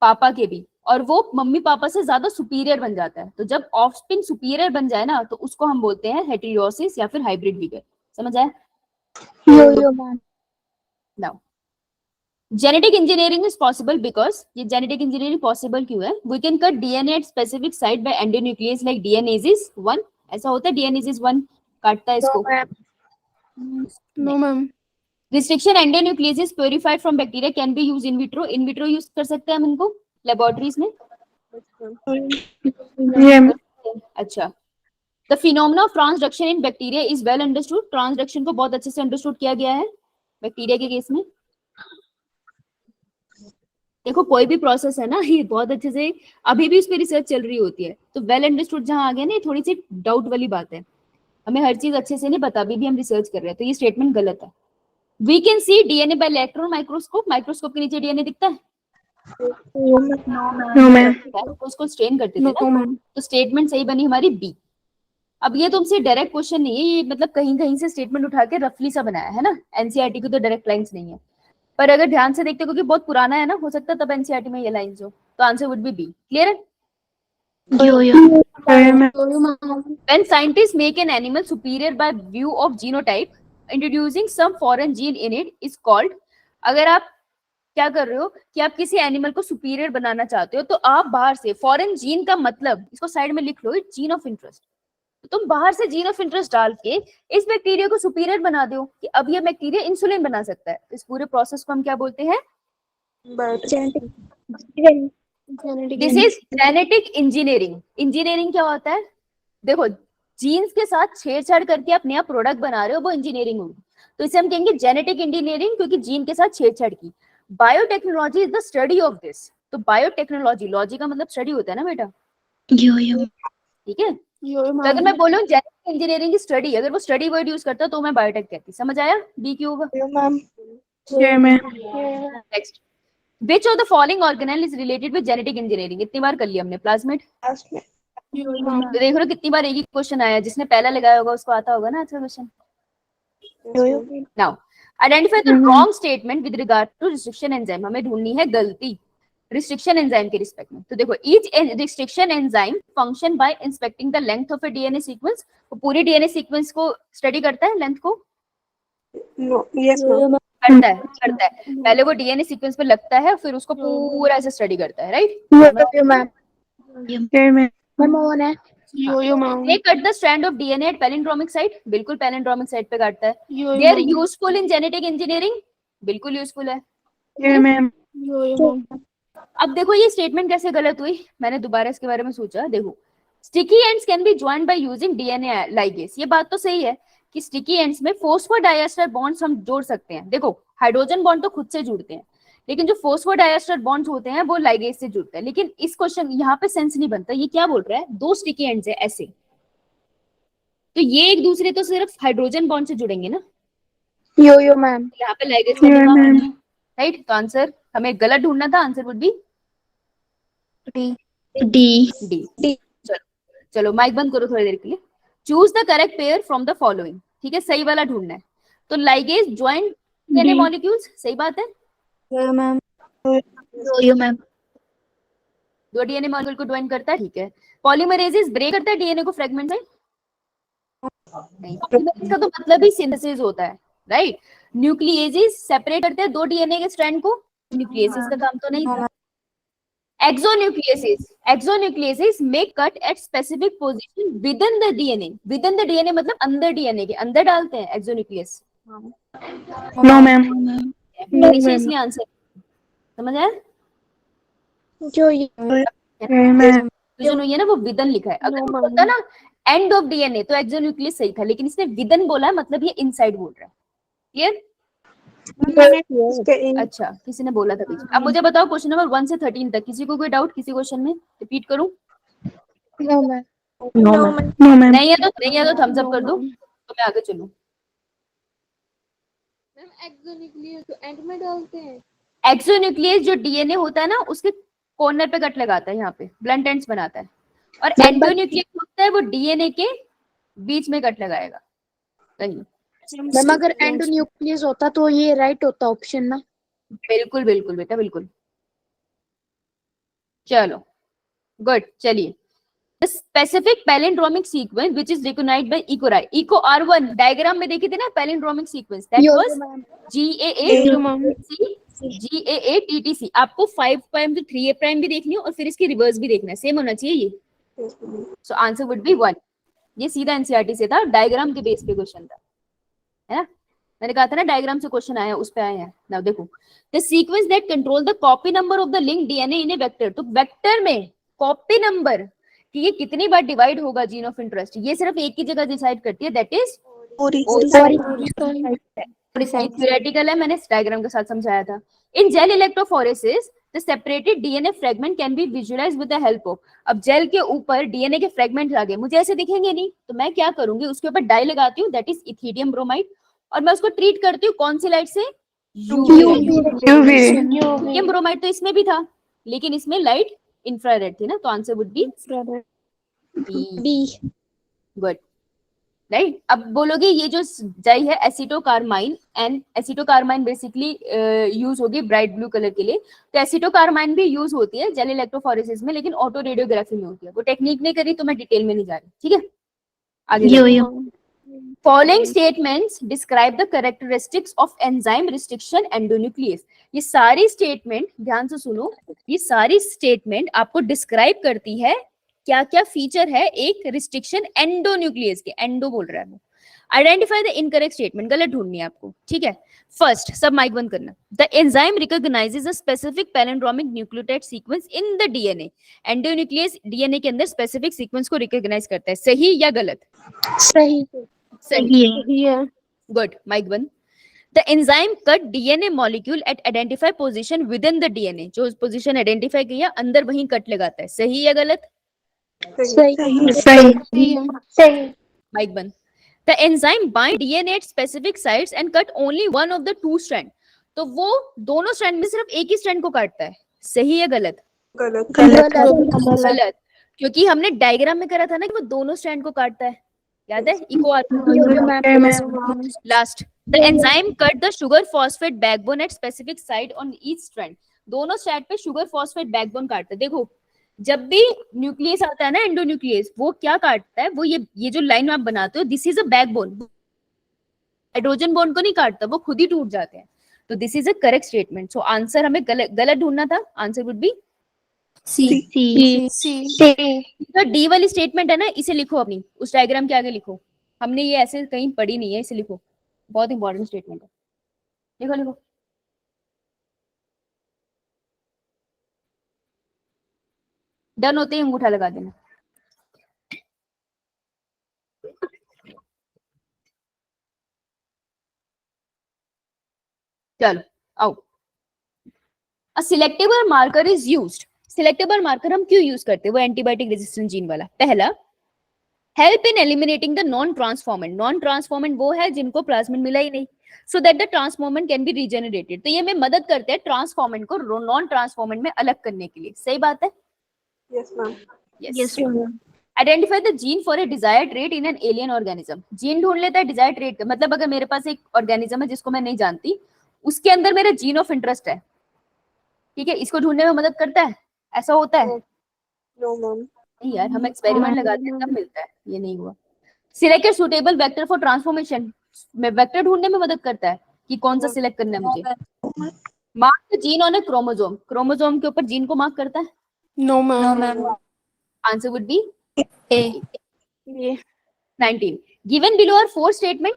पापा के भी, और वो मम्मी पापा से ज्यादा सुपीरियर बन जाता है। तो जब ऑफस्प्रिंग सुपीरियर बन जाए ना, तो उसको हम बोलते हैं हेटेरोसिस या फिर हाइब्रिड विगर। समझ आया? Now genetic engineering is possible because, ये जेनेटिक इंजीनियरिंग पॉसिबल क्यों है? We can cut DNA at specific site by endonuclease like DNase 1। ऐसा होता है डीएनएजिस 1 काटता है इसको? No, ma'am. Restriction endonuclease purified from bacteria can be use in vitro. In vitro use कर सकते हैं हम इनको लेबोरेटरीज में। अच्छा। The phenomena of transduction in bacteria is well understood. Transduction को बहुत अच्छे से अंडरस्टूड किया गया है बैक्टीरिया के केस में। देखो कोई भी प्रोसेस है ना, ये बहुत अच्छे से अभी भी उस पर रिसर्च चल रही होती है। तो वेल अंडरस्टूड जहां आ गया ना, ये थोड़ी सी डाउट वाली बात है। हमें हर चीज अच्छे से नहीं पता, अभी भी हम रिसर्च कर रहे हैं, तो ये स्टेटमेंट गलत है। We can see DNA by electron microscope. Microscope के नीचे डीएनए दिखता है? No, ma'am. तो उसको स्टेन करते थे No, ना, ma'am. तो स्टेटमेंट सही बनी हमारी बी। अब ये तुमसे डायरेक्ट क्वेश्चन नहीं है, ये मतलब कहीं कहीं से स्टेटमेंट उठा के रफली सा बनाया है ना। एनसीईआरटी की तो डायरेक्ट लाइंस नहीं है, पर अगर ध्यान से देखते हो क्योंकि बहुत पुराना है ना, हो सकता है तब एनसीईआरटी में ये लाइंस हो। तो answer would be B. Clear है? When scientists make an animal superior by view of genotype, introducing some foreign gene in it is called। अगर आप क्या कर रहे हो कि आप किसी एनिमल को सुपीरियर बनाना चाहते हो, तो आप बाहर से फॉरेन जीन का मतलब, इसको साइड में लिख लो, जीन ऑफ इंटरेस्ट। तो तुम बाहर से जीन ऑफ इंटरेस्ट डाल के इस बैक्टीरिया को सुपीरियर बना दो कि अब ये बैक्टीरिया इंसुलिन बना सकता है। इस पूरे प्रोसेस को हम क्या बोलते हैं? This is genetic engineering. Engineering क्या होता है? देखो, जीन्स के साथ छेड़छाड़ करके आप नया प्रोडक्ट बना रहे हो, वो इंजीनियरिंग होगी। तो इसे हम कहेंगे जेनेटिक इंजीनियरिंग, क्योंकि जीन के साथ छेड़छाड़ की। Biotechnology is the study of this. तो बायोटेक्नोलॉजी, लॉजी का मतलब स्टडी होता है ना बेटा, ठीक है। तो अगर मैं बोलूं जेनेटिक इंजीनियरिंग की स्टडी, अगर वो स्टडी वर्ड यूज करता तो मैं बायोटेक कहती। समझ आया? बी क्यों होगा? Next, which of the following organelle is related with genetic engineering? इतनी बार कर लिया हमने। प्लाज्मिड। तो देख लो कितनी बार एक ही क्वेश्चन आया, जिसने पहला लगाया होगा उसको आता होगा ना अच्छा question. Now identify the wrong statement with regard to restriction enzyme. हमें ढूंढनी है गलती रिस्ट्रिक्शन एंजाइम के रिस्पेक्ट में। तो देखो, each restriction enzyme function by inspecting the length of A DNA sequence. वो पूरी डीएनए सीक्वेंस को स्टडी करता है, लेंथ को करता है। पहले वो डीएनए सीक्वेंस पे लगता है, फिर उसको पूरा ऐसे स्टडी करता है, right? They cut the strand of DNA at palindromic site। बिल्कुल palindromic site पे काटता है। They are useful in genetic engineering। बिल्कुल यूजफुल है। अब देखो ये स्टेटमेंट कैसे गलत हुई, मैंने दोबारा इसके बारे में सोचा। देखो, sticky ends can be joined by using DNA ligase. ये बात तो सही है कि स्टिकी एंड्स में फॉस्फोडाइएस्टर बॉन्ड्स हम जोड़ सकते हैं। देखो, हाइड्रोजन बॉन्ड तो खुद से जुड़ते हैं, लेकिन जो फॉस्फोडाइएस्टर बॉन्ड्स होते हैं वो लाइगेस से जुड़ते हैं। लेकिन इस क्वेश्चन यहाँ पे सेंस नहीं बनता। ये क्या बोल रहा है? दो स्टिकी एंड्स है ऐसे, तो ये एक दूसरे तो सिर्फ हाइड्रोजन बॉन्ड से जुड़ेंगे ना। यहाँ पे लाइगेस का जुड़ा हुआ है, राइट? तो आंसर हमें गलत ढूंढना था। Answer would be D. चलो माइक बंद करो थोड़ी देर के लिए। Choose the correct pair from the following, ठीक है, सही वाला ढूंढना है। तो लाइगेज ज्वाइंट डीएनए मॉलिक्यूल्स, सही बात है, मैम यो मैम दो डीएनए मॉलिक्यूल को ज्वाइन करता है, ठीक है। पॉलीमरेजेस ब्रेक करता है डीएनए को फ्रेगमेंट में, नहीं, पॉलीमरेज का तो मतलब ही सिंथेसिस होता है, राइट। न्यूक्लिएजेस सेपरेट करते हैं दो डीएनए के स्ट्रैंड को, न्यूक्लिएसिस का काम तो नहीं था। एक्सोन्यूक्लियसेस may cut at specific position within the DNA, within the DNA मतलब अंदर डीएनए के अंदर डालते हैं एक्सोन्यूक्लियस। नो मैम नीचे इसलिए आंसर समझ आया, जो ये जो नहीं है ना वो विदन लिखा है, अगर वो होता ना एंड ऑफ डीएनए तो एक्सोन्यूक्लियस सही था, लेकिन इसने विदन बोला है, मतलब ये इनसाइड बोल रहा है। क्लियर? अच्छा, किसी ने बोला था बीच में। अब मुझे बताओ क्वेश्चन नंबर 1 से 13 तक किसी को कोई डाउट किसी क्वेश्चन में, रिपीट करूं? नो मैम नहीं है तो थम्स अप कर दो तो मैं आगे चलूं। मैम एक्सोन्यूक्लियस तो एंड में डालते हैं। एक्सोन्यूक्लियस जो डीएनए होता है ना उसके कॉर्नर पे कट लगाता है, यहाँ पे ब्लंट एंड्स बनाता है, और एंडोन्यूक्लियस होता है वो डीएनए के बीच में कट लगाएगा कहीं। मैम अगर एंडोन्यूक्लियस होता तो ये राइट होता ऑप्शन ना। बिल्कुल बिल्कुल बेटा बिल्कुल। चलो गुड, चलिए specific palindromic sequence which is recognised by EcoRI. Eco R1 diagram में देखी थी ना palindromic sequence, that was GAATTC। आपको 5 प्राइम टू 3A प्राइम भी देखनी हो और फिर इसकी रिवर्स भी देखना है, सेम होना चाहिए ये। So answer would B 1। ये सीधा एनसीईआरटी से था, डायग्राम के बेस पे क्वेश्चन था, है ना। मैंने कहा था ना डायग्राम से क्वेश्चन आया, उस पे आए हैं। नाउ देखो the sequence that control the copy number of the link DNA in A vector. तो वेक्टर में कॉपी नंबर कि ये कितनी बार डिवाइड होगा जीन ऑफ इंटरेस्ट, ये सिर्फ एक ही जगह डिसाइड करती है, दैट इज थ्योरेटिकल है, मैंने डायग्राम के साथ समझाया था। In gel electrophoresis the separated DNA fragment can be visualised with the help of. अब जेल के ऊपर डीएनए के फ्रेगमेंट आ गए, मुझे ऐसे दिखेंगे नहीं, तो मैं क्या करूंगी उसके ऊपर डाई लगाती हूँ, दैट इज इथेरियम ब्रोमाइड, और मैं उसको ट्रीट करती हूँ कौन सी लाइट से, इथेरियम ब्रोमाइड। तो इसमें भी था लेकिन इसमें लाइट इंफ्रारेड थी ना, तो answer would be B. Good, right. अब बोलोगे ये जो डाई है acetocarmine, and acetocarmine basically use होगी ब्राइट ब्लू कलर के लिए, तो एसिटोकार्माइन भी यूज होती है जेल इलेक्ट्रोफोरेसिस में, लेकिन ऑटो रेडियोग्राफी में होती है। वो टेक्निक नहीं करी तो मैं डिटेल में नहीं जा रही, ठीक है। आगे following statements describe the characteristics of enzyme restriction endonuclease. ये सारी स्टेटमेंट ध्यान से सुनो, ये सारी स्टेटमेंट आपको डिस्क्राइब करती है क्या क्या फीचर है एक रिस्ट्रिक्शन एंडोन्यूक्लियस के, एंडो बोल रहा है वो। आइडेंटिफाई द इनकरेक्ट स्टेटमेंट, गलत ढूंढनी है आपको, ठीक है। फर्स्ट, सब माइक बंद करना। The enzyme recognises a specific palindromic nucleotide sequence in the DNA. Endonuclease DNA के अंदर स्पेसिफिक सीक्वेंस को रिकॉग्नाइज करता है, सही या गलत? सही सही है। गुड, माइक बंद। The enzyme cut DNA molecule at identified position within the DNA। जो पोजीशन आइडेंटिफाई किया अंदर वहीं कट लगाता है, सही या गलत? सही माइक बंद। The enzyme bind DNA at specific sites and cut only one of the two strand। तो वो दोनों स्ट्रैंड में सिर्फ एक ही स्ट्रैंड को काटता है, सही या गलत? गलत, क्योंकि हमने डायग्राम में करा था ना कि वो दोनों स्ट्रैंड को काटता है, याद है? इको लास्ट। The enzyme cut the sugar phosphate backbone at specific site on each strand. दोनों स्ट्रैंड पे शुगर फॉस्फेट बैकबोन काटता है। देखो जब भी न्यूक्लियस आता है ना एंडोन्यूक्लियस, वो क्या काटता है, वो ये जो लाइन आप बनाते हो, this is a backbone, hydrogen bond को नहीं काटता, वो खुद ही टूट जाते हैं। तो this is a correct statement. So answer हमें गलत ढूंढना था, आंसर वुड बी तो डी वाली स्टेटमेंट है ना, इसे लिखो अपनी उस डायग्राम के आगे लिखो, हमने ये ऐसे कहीं पढ़ी नहीं है, इसे लिखो, बहुत इंपॉर्टेंट स्टेटमेंट है, लिखो लिखो। डन होते ही अंगूठा लगा देना। चलो आओ। A selectable marker is used. Selectable marker हम क्यों यूज करते हैं, वो एंटीबायोटिक रेजिस्टेंट जीन वाला। पहला, help in eliminating the non transformant. Non transformant वो है जिनको प्लाज्मिड मिला ही नहीं, so that the transformant can be regenerated. तो ये हमें मदद करते हैं ट्रांसफॉर्मेंट को नॉन ट्रांसफॉर्मेंट में अलग करने के लिए, सही बात है? Yes ma'am. Yes. Identify the gene for a desired trait in an alien organism. Gene ढूंढ लेता है डिजायर्ड ट्रेट का, मतलब अगर मेरे पास एक ऑर्गेनिज्म है जिसको मैं नहीं जानती, उसके अंदर मेरा जीन ऑफ इंटरेस्ट है, ठीक है, इसको ढूंढने में मदद करता है, ऐसा होता है? No ma'am. नहीं यार, हम एक्सपेरिमेंट लगाते हैं तब मिलता है, ये नहीं हुआ। Select a suitable vector for transformation, में वेक्टर ढूंढने में मदद करता है कि कौन सा सिलेक्ट करना है मुझे। Mark the gene on a chromosome, chromosome के ऊपर जीन को मार्क करता है। No, no ma'am. Ma'am. Answer would be A. 19। Given below are 4 statement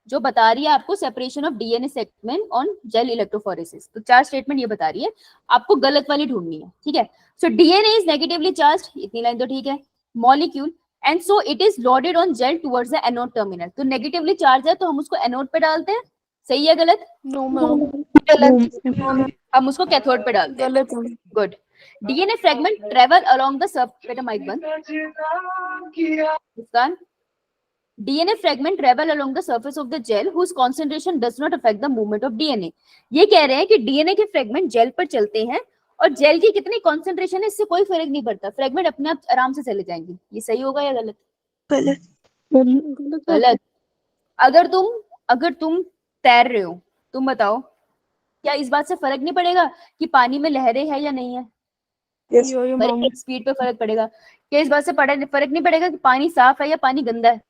जो बता रही है आपको separation of DNA segment on gel electrophoresis. तो 4 स्टेटमेंट ये बता रही है, आपको गलत वाली ढूंढनी है, ठीक है। So DNA is negatively charged, इतनी लाइन तो ठीक है। Molecule and so it is loaded on gel towards the anode terminal, तो नेगेटिवली चार्ज है तो हम उसको एनोड पे डालते हैं, सही है गलत? No, ma'am. हम उसको कैथोड पे डालते हैं। गलत है। Good. DNA fragment travel along the sub, बेटा माइक बंद मुस्कान। DNA fragment travel along the surface of the gel whose concentration does not affect the movement of DNA। ये कह रहे हैं कि डीएनए के फ्रेगमेंट जेल पर चलते हैं और जेल की कितनी कॉन्सेंट्रेशन है इससे कोई फर्क नहीं पड़ता, फ्रेगमेंट अपने आप आराम से चले जाएंगे। ये सही होगा या गलत? गलत। अगर तुम तैर रहे हो, तुम बताओ क्या इस बात से फर्क नहीं पड़ेगा कि पानी में लहरें हैं या नहीं है? स्पीड पे फर्क पड़ेगा। क्या इस बात से फर्क नहीं पड़ेगा कि पानी साफ है या पानी गंदा है?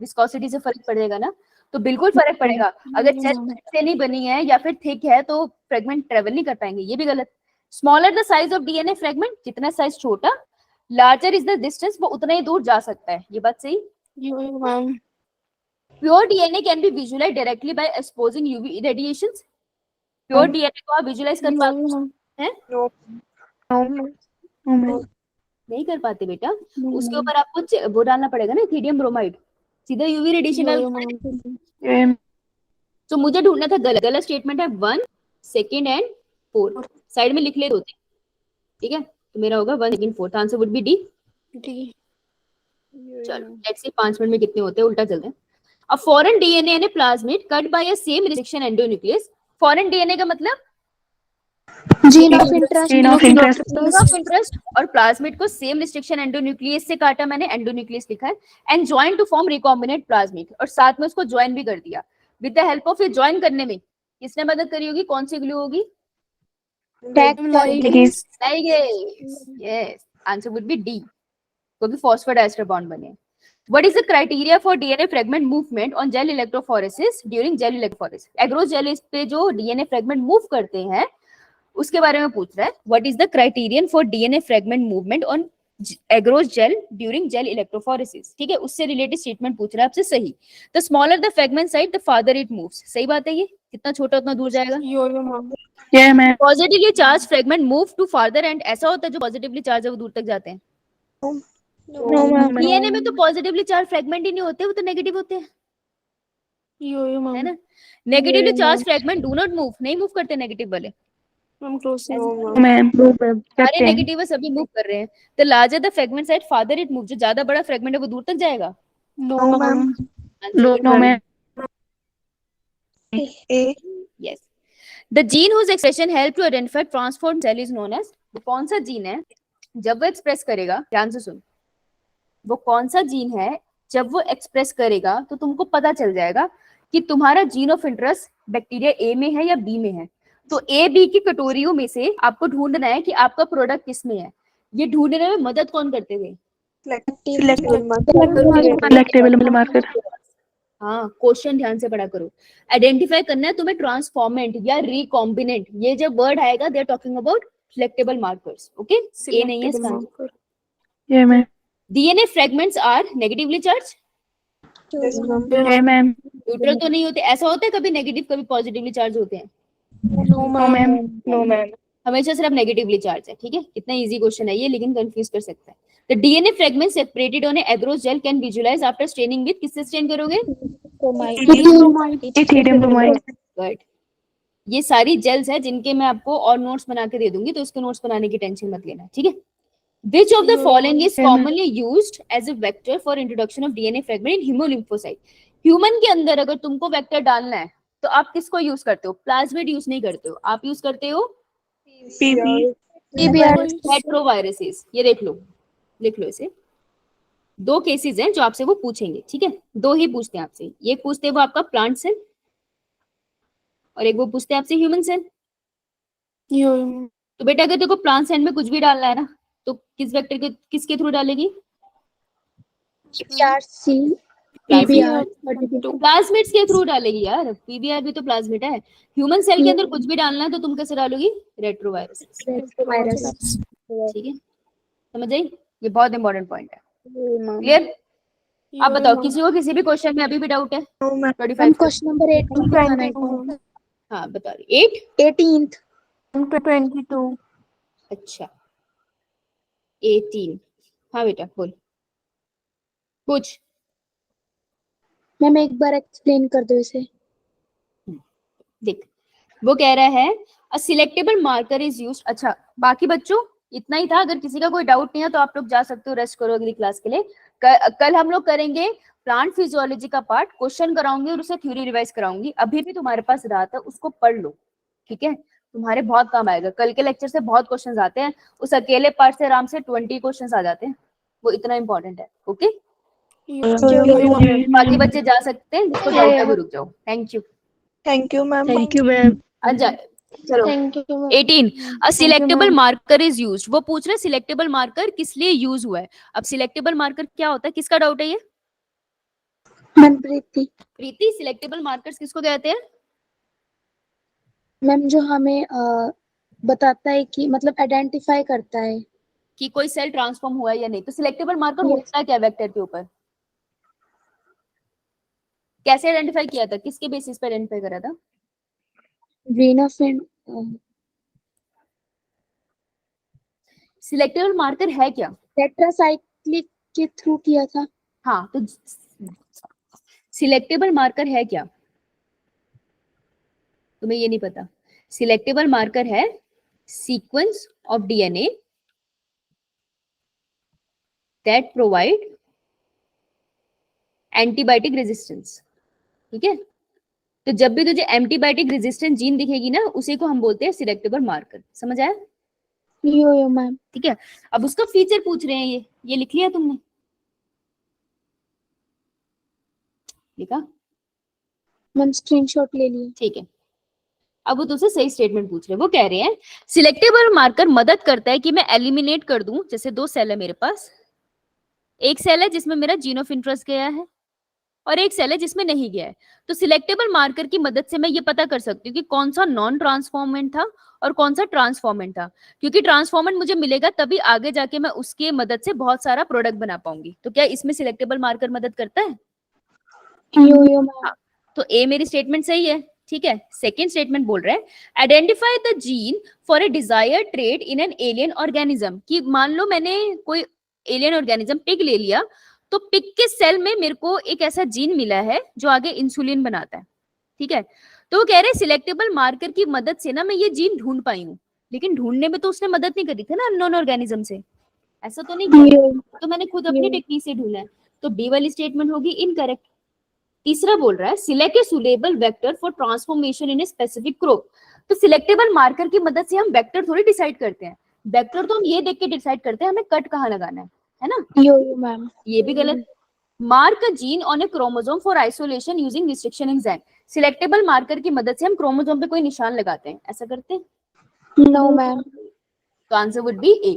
विस्कोसिटी से फर्क पड़ेगा ना, तो बिल्कुल फर्क पड़ेगा। अगर जेल से नहीं बनी है या फिर थिक है तो फ्रेगमेंट ट्रेवल नहीं कर पाएंगे, ये भी गलत। Smaller the size of DNA fragment, जितना साइज छोटा, लार्जर इज द डिस्टेंस, वो उतना ही दूर जा सकता है, ये बात सही। Pure DNA can be visualise directly by exposing UV radiations. Pure DNA को आप विजुअलाइज कर पाते हैं? नहीं कर पाते बेटा, उसके ऊपर आपको वो डालना पड़ेगा ना, इथिडियम ब्रोमाइड, सीधा यूवी रेडिएशन डाल। तो मुझे ढूंढना था गलत स्टेटमेंट है 1, 2 एंड 4, साइड में लिख ले दो, ठीक है। तो मेरा होगा 1, 2, 4, आंसर वुड बी डी। चलो लेट्स सी 5 मिनट में कितने होते हैं, उल्टा चलते हैं। A foreign DNA and plasmid cut by a same restriction endonuclease. Foreign DNA का मतलब जीन ऑफ इंटरेस्ट और प्लाज्मिड को सेम रिस्ट्रिक्शन एंडोन्यूक्लियस से काटा, मैंने एंडोन्यूक्लियस लिखा है, and join to form recombinant plasmid, और साथ में उसको जॉइन भी कर दिया। विद द हेल्प ऑफ, ये जॉइन करने में किसने मदद करी होगी, कौन सी ग्लू होगी? Yes, answer would be D, क्योंकि फॉस्फोडाइस्टर बॉन्ड बने। What is the criteria for DNA fragment movement on gel electrophoresis during gel electrophoresis? Agarose gel पे जो DNA fragment मूव करते हैं उसके बारे में पूछ रहा है। What is the criterion for DNA fragment movement on agarose gel during gel electrophoresis? ठीक है, उससे रिलेटेड स्टेटमेंट पूछ रहा है आपसे, सही। The smaller the fragment size, the farther it moves। सही बात है, ये जितना छोटा उतना दूर जाएगा। Positively charge fragment move to farther end, ऐसा होता है जो पॉजिटिवली चार्ज है वो दूर तक जाते हैं। डीएनए में तो पॉजिटिवली चार्ज फ्रेगमेंट ही नहीं होते, वो तो नेगेटिव होते हैं, है ना। Negatively charge fragment do not move, नहीं मूव करते नेगेटिव वाले, सारे नेगेटिव सभी मूव कर रहे हैं। तो larger the fragment size farther it move, जो ज्यादा बड़ा फ्रेगमेंट है वो दूर तक जाएगा। Yes. The gene whose expression help to identify transform cell is known as, वो कौन सा जीन है जब वो एक्सप्रेस करेगा, ध्यान से सुन, वो कौन सा जीन है जब वो एक्सप्रेस करेगा तो तुमको पता चल जाएगा कि तुम्हारा जीन ऑफ इंटरेस्ट बैक्टीरिया ए में है या बी में है। तो ए बी की कटोरियों में से आपको ढूंढना है कि आपका प्रोडक्ट किस में है। ये ढूंढने में मदद कौन करते थे? Selectable marker. हाँ, क्वेश्चन ध्यान से पढ़ा करो। आइडेंटिफाई करना है तुम्हें ट्रांसफॉर्मेंट या रिकॉम्बिनेंट, ये जब वर्ड आएगा they are talking about selectable markers, okay. A नहीं है इसका आंसर। ये ma'am. DNA fragments are negatively charge, ये मैम। न्यूट्रल तो नहीं होते, ऐसा होता है कभी नेगेटिव कभी पॉजिटिवली चार्ज होते हैं? No ma'am. हमेशा सिर्फ नेगेटिवली चार्ज है, ठीक है। कितना इजी क्वेश्चन है ये, लेकिन कंफ्यूज कर सकता है। The DNA fragment separated on a agarose gel can visualise after staining with, किससे स्टेन करोगे? Ethidium bromide. गुड। ये सारी जेल्स है जिनके मैं आपको और नोट्स बना के दे दूंगी, तो इसके नोट्स बनाने की टेंशन मत लेना, ठीक है। Which of the following is commonly used as a vector for introduction of DNA fragment in hemolymphocyte? Human के अंदर अगर तुमको वेक्टर डालना है तो आप किसको यूज करते हो? प्लाज्मिड यूज नहीं करते हो, आप यूज करते हो रेट्रोवायरसेस। ये देख लो, लिख लो इसे। दो केसेस हैं जो आपसे वो पूछेंगे, ठीक है, दो ही पूछते हैं आपसे। ये पूछते हैं वो आपका प्लांट सेल और एक वो पूछते हैं आपसे ह्यूमन सेल। तो बेटा अगर देखो प्लांट सेल में कुछ भी डालना है ना तो किस वेक्टर के किसके थ्रू डालेगी? PBRC PBR प्लाज्मिड्स के थ्रू डालेगी यार, पीबीआर भी तो प्लाज्मिड है। ह्यूमन सेल के अंदर कुछ भी डालना है तो तुम कैसे डालोगी? Retrovirus, virus. ठीक है, समझ आई? ये बहुत इंपॉर्टेंट पॉइंट है। क्लियर? आप बताओ किसी को किसी भी क्वेश्चन में अभी भी डाउट है? 25 क्वेश्चन नंबर 8 हाँ बता रही 8। 18th 22. अच्छा 18, हाँ बेटा बोल पूछ। मैम एक बार एक्सप्लेन कर दो इसे। देख वो कह रहा है अ सिलेक्टेबल मार्कर इज यूज्ड। अच्छा बाकी बच्चों इतना ही था, अगर किसी का कोई डाउट नहीं है तो आप लोग जा सकते हो, रेस्ट करो अगली क्लास के लिए। कल हम लोग करेंगे प्लांट फिजियोलॉजी का पार्ट, क्वेश्चन कराऊंगी और उसे थ्योरी रिवाइज कराऊंगी। अभी भी तुम्हारे पास रात है, उसको पढ़ लो, ठीक है, तुम्हारे बहुत काम आएगा। कल के लेक्चर से बहुत क्वेश्चंस आते हैं, उस अकेले पार्ट से आराम से 20 क्वेश्चंस आ जाते हैं, वो इतना इंपॉर्टेंट है। ओके बाकी बच्चे जा सकते हैं, जिसको डाउट है वो रुक जाओ। Thank you. Thank you, ma'am. Thank you, ma'am. अच्छा चलो 18 अ सिलेक्टेबल मार्कर इज यूज्ड। वो पूछ रहे सिलेक्टेबल मार्कर किस लिए यूज हुआ है। अब सिलेक्टेबल मार्कर क्या होता है, किसका डाउट है ये? मनप्रीति प्रीति, सिलेक्टेबल मार्कर्स किसको कहते हैं? मैम जो हमें बताता है कि मतलब आइडेंटिफाई करता है कि कोई सेल ट्रांसफॉर्म हुआ है या नहीं। तो सिलेक्टेबल मार्कर Yes. होता है क्या वेक्टर के ऊपर? कैसे आइडेंटिफाई किया था, किसके बेसिस पर आइडेंटिफाई करा था? ग्रीनोफिन सिलेक्टेबल मार्कर है क्या? टेट्रासाइक्लिक के थ्रू किया था। हाँ तो सिलेक्टेबल मार्कर है क्या? तुम्हें ये नहीं पता? सिलेक्टेबल मार्कर है sequence of DNA that provide antibiotic resistance, ठीक है। तो जब भी तुझे एंटीबायोटिक रेजिस्टेंट जीन दिखेगी ना उसी को हम बोलते हैं सिलेक्टेबल मार्कर। समझ आया? यो मैम। ठीक है, अब उसका फीचर पूछ रहे हैं, ये लिख लिया तुमने? लिखा? मैम स्क्रीनशॉट ले लिए। ठीक है, अब वो तुझसे सही स्टेटमेंट पूछ रहे हैं। वो कह रहे हैं सिलेक्टेबल मार्कर मदद करता है कि मैं एलिमिनेट कर दूं, जैसे दो सेल है मेरे पास, एक सेल है जिसमें मेरा जीन ऑफ इंटरेस्ट गया है और एक सेल है जिसमें नहीं गया है। तो सिलेक्टेबल मार्कर की मदद से मैं ये पता कर सकती हूँ कि कौन सा नॉन ट्रांसफॉर्मेंट था और कौन सा ट्रांसफॉर्मेंट था, क्योंकि ट्रांसफॉर्मेंट मुझे मिलेगा तभी आगे जाके मैं उसके मदद से बहुत सारा प्रोडक्ट बना पाऊंगी। तो क्या इसमें सिलेक्टेबल मार्कर मदद करता है? यो मैम। हाँ, तो ए मेरी स्टेटमेंट सही है, ठीक है। सेकेंड स्टेटमेंट बोल रहा है identify the gene for a desired trait in an alien organism. कि मान लो मैंने कोई एलियन ऑर्गेनिज्म पिग ले लिया, तो पिग के सेल में मेरे को एक ऐसा जीन मिला है जो आगे इंसुलिन बनाता है, ठीक है। तो वो कह रहे हैं सिलेक्टेबल मार्कर की मदद से ना मैं ये जीन ढूंढ पाई हूँ, लेकिन ढूंढने में तो उसने मदद नहीं करी थी ना अननोन ऑर्गेनिज्म से, ऐसा तो नहीं किया, तो मैंने खुद अपनी टेक्निक से ढूंढा है। तो बी वाली स्टेटमेंट होगी इनकरेक्ट। तीसरा बोल रहा है select a suitable vector for transformation in a specific crop. तो सिलेक्टेबल मार्कर की मदद से हम वेक्टर थोड़ी डिसाइड करते हैं, वेक्टर तो हम ये देख के डिसाइड करते हैं हमें कट कहाँ लगाना है ना। यो मैम। ये भी गलत। Mark a gene on a chromosome for isolation using restriction enzyme. Selectable marker की मदद से हम क्रोमोसोम पे कोई निशान लगाते हैं, ऐसा करते हैं? No ma'am. तो आंसर वुड बी ए,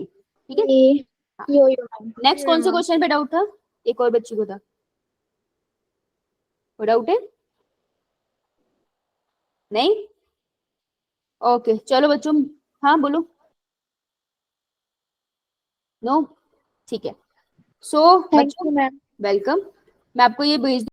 ठीक है। यो मैम। नेक्स्ट कौन से क्वेश्चन पे डाउट था? एक और बच्ची को था, वो डाउट है? नहीं? ओके चलो बच्चों, हाँ बोलो। नो? ठीक है। So thank you ma'am. Welcome. मैं आपको ये भेज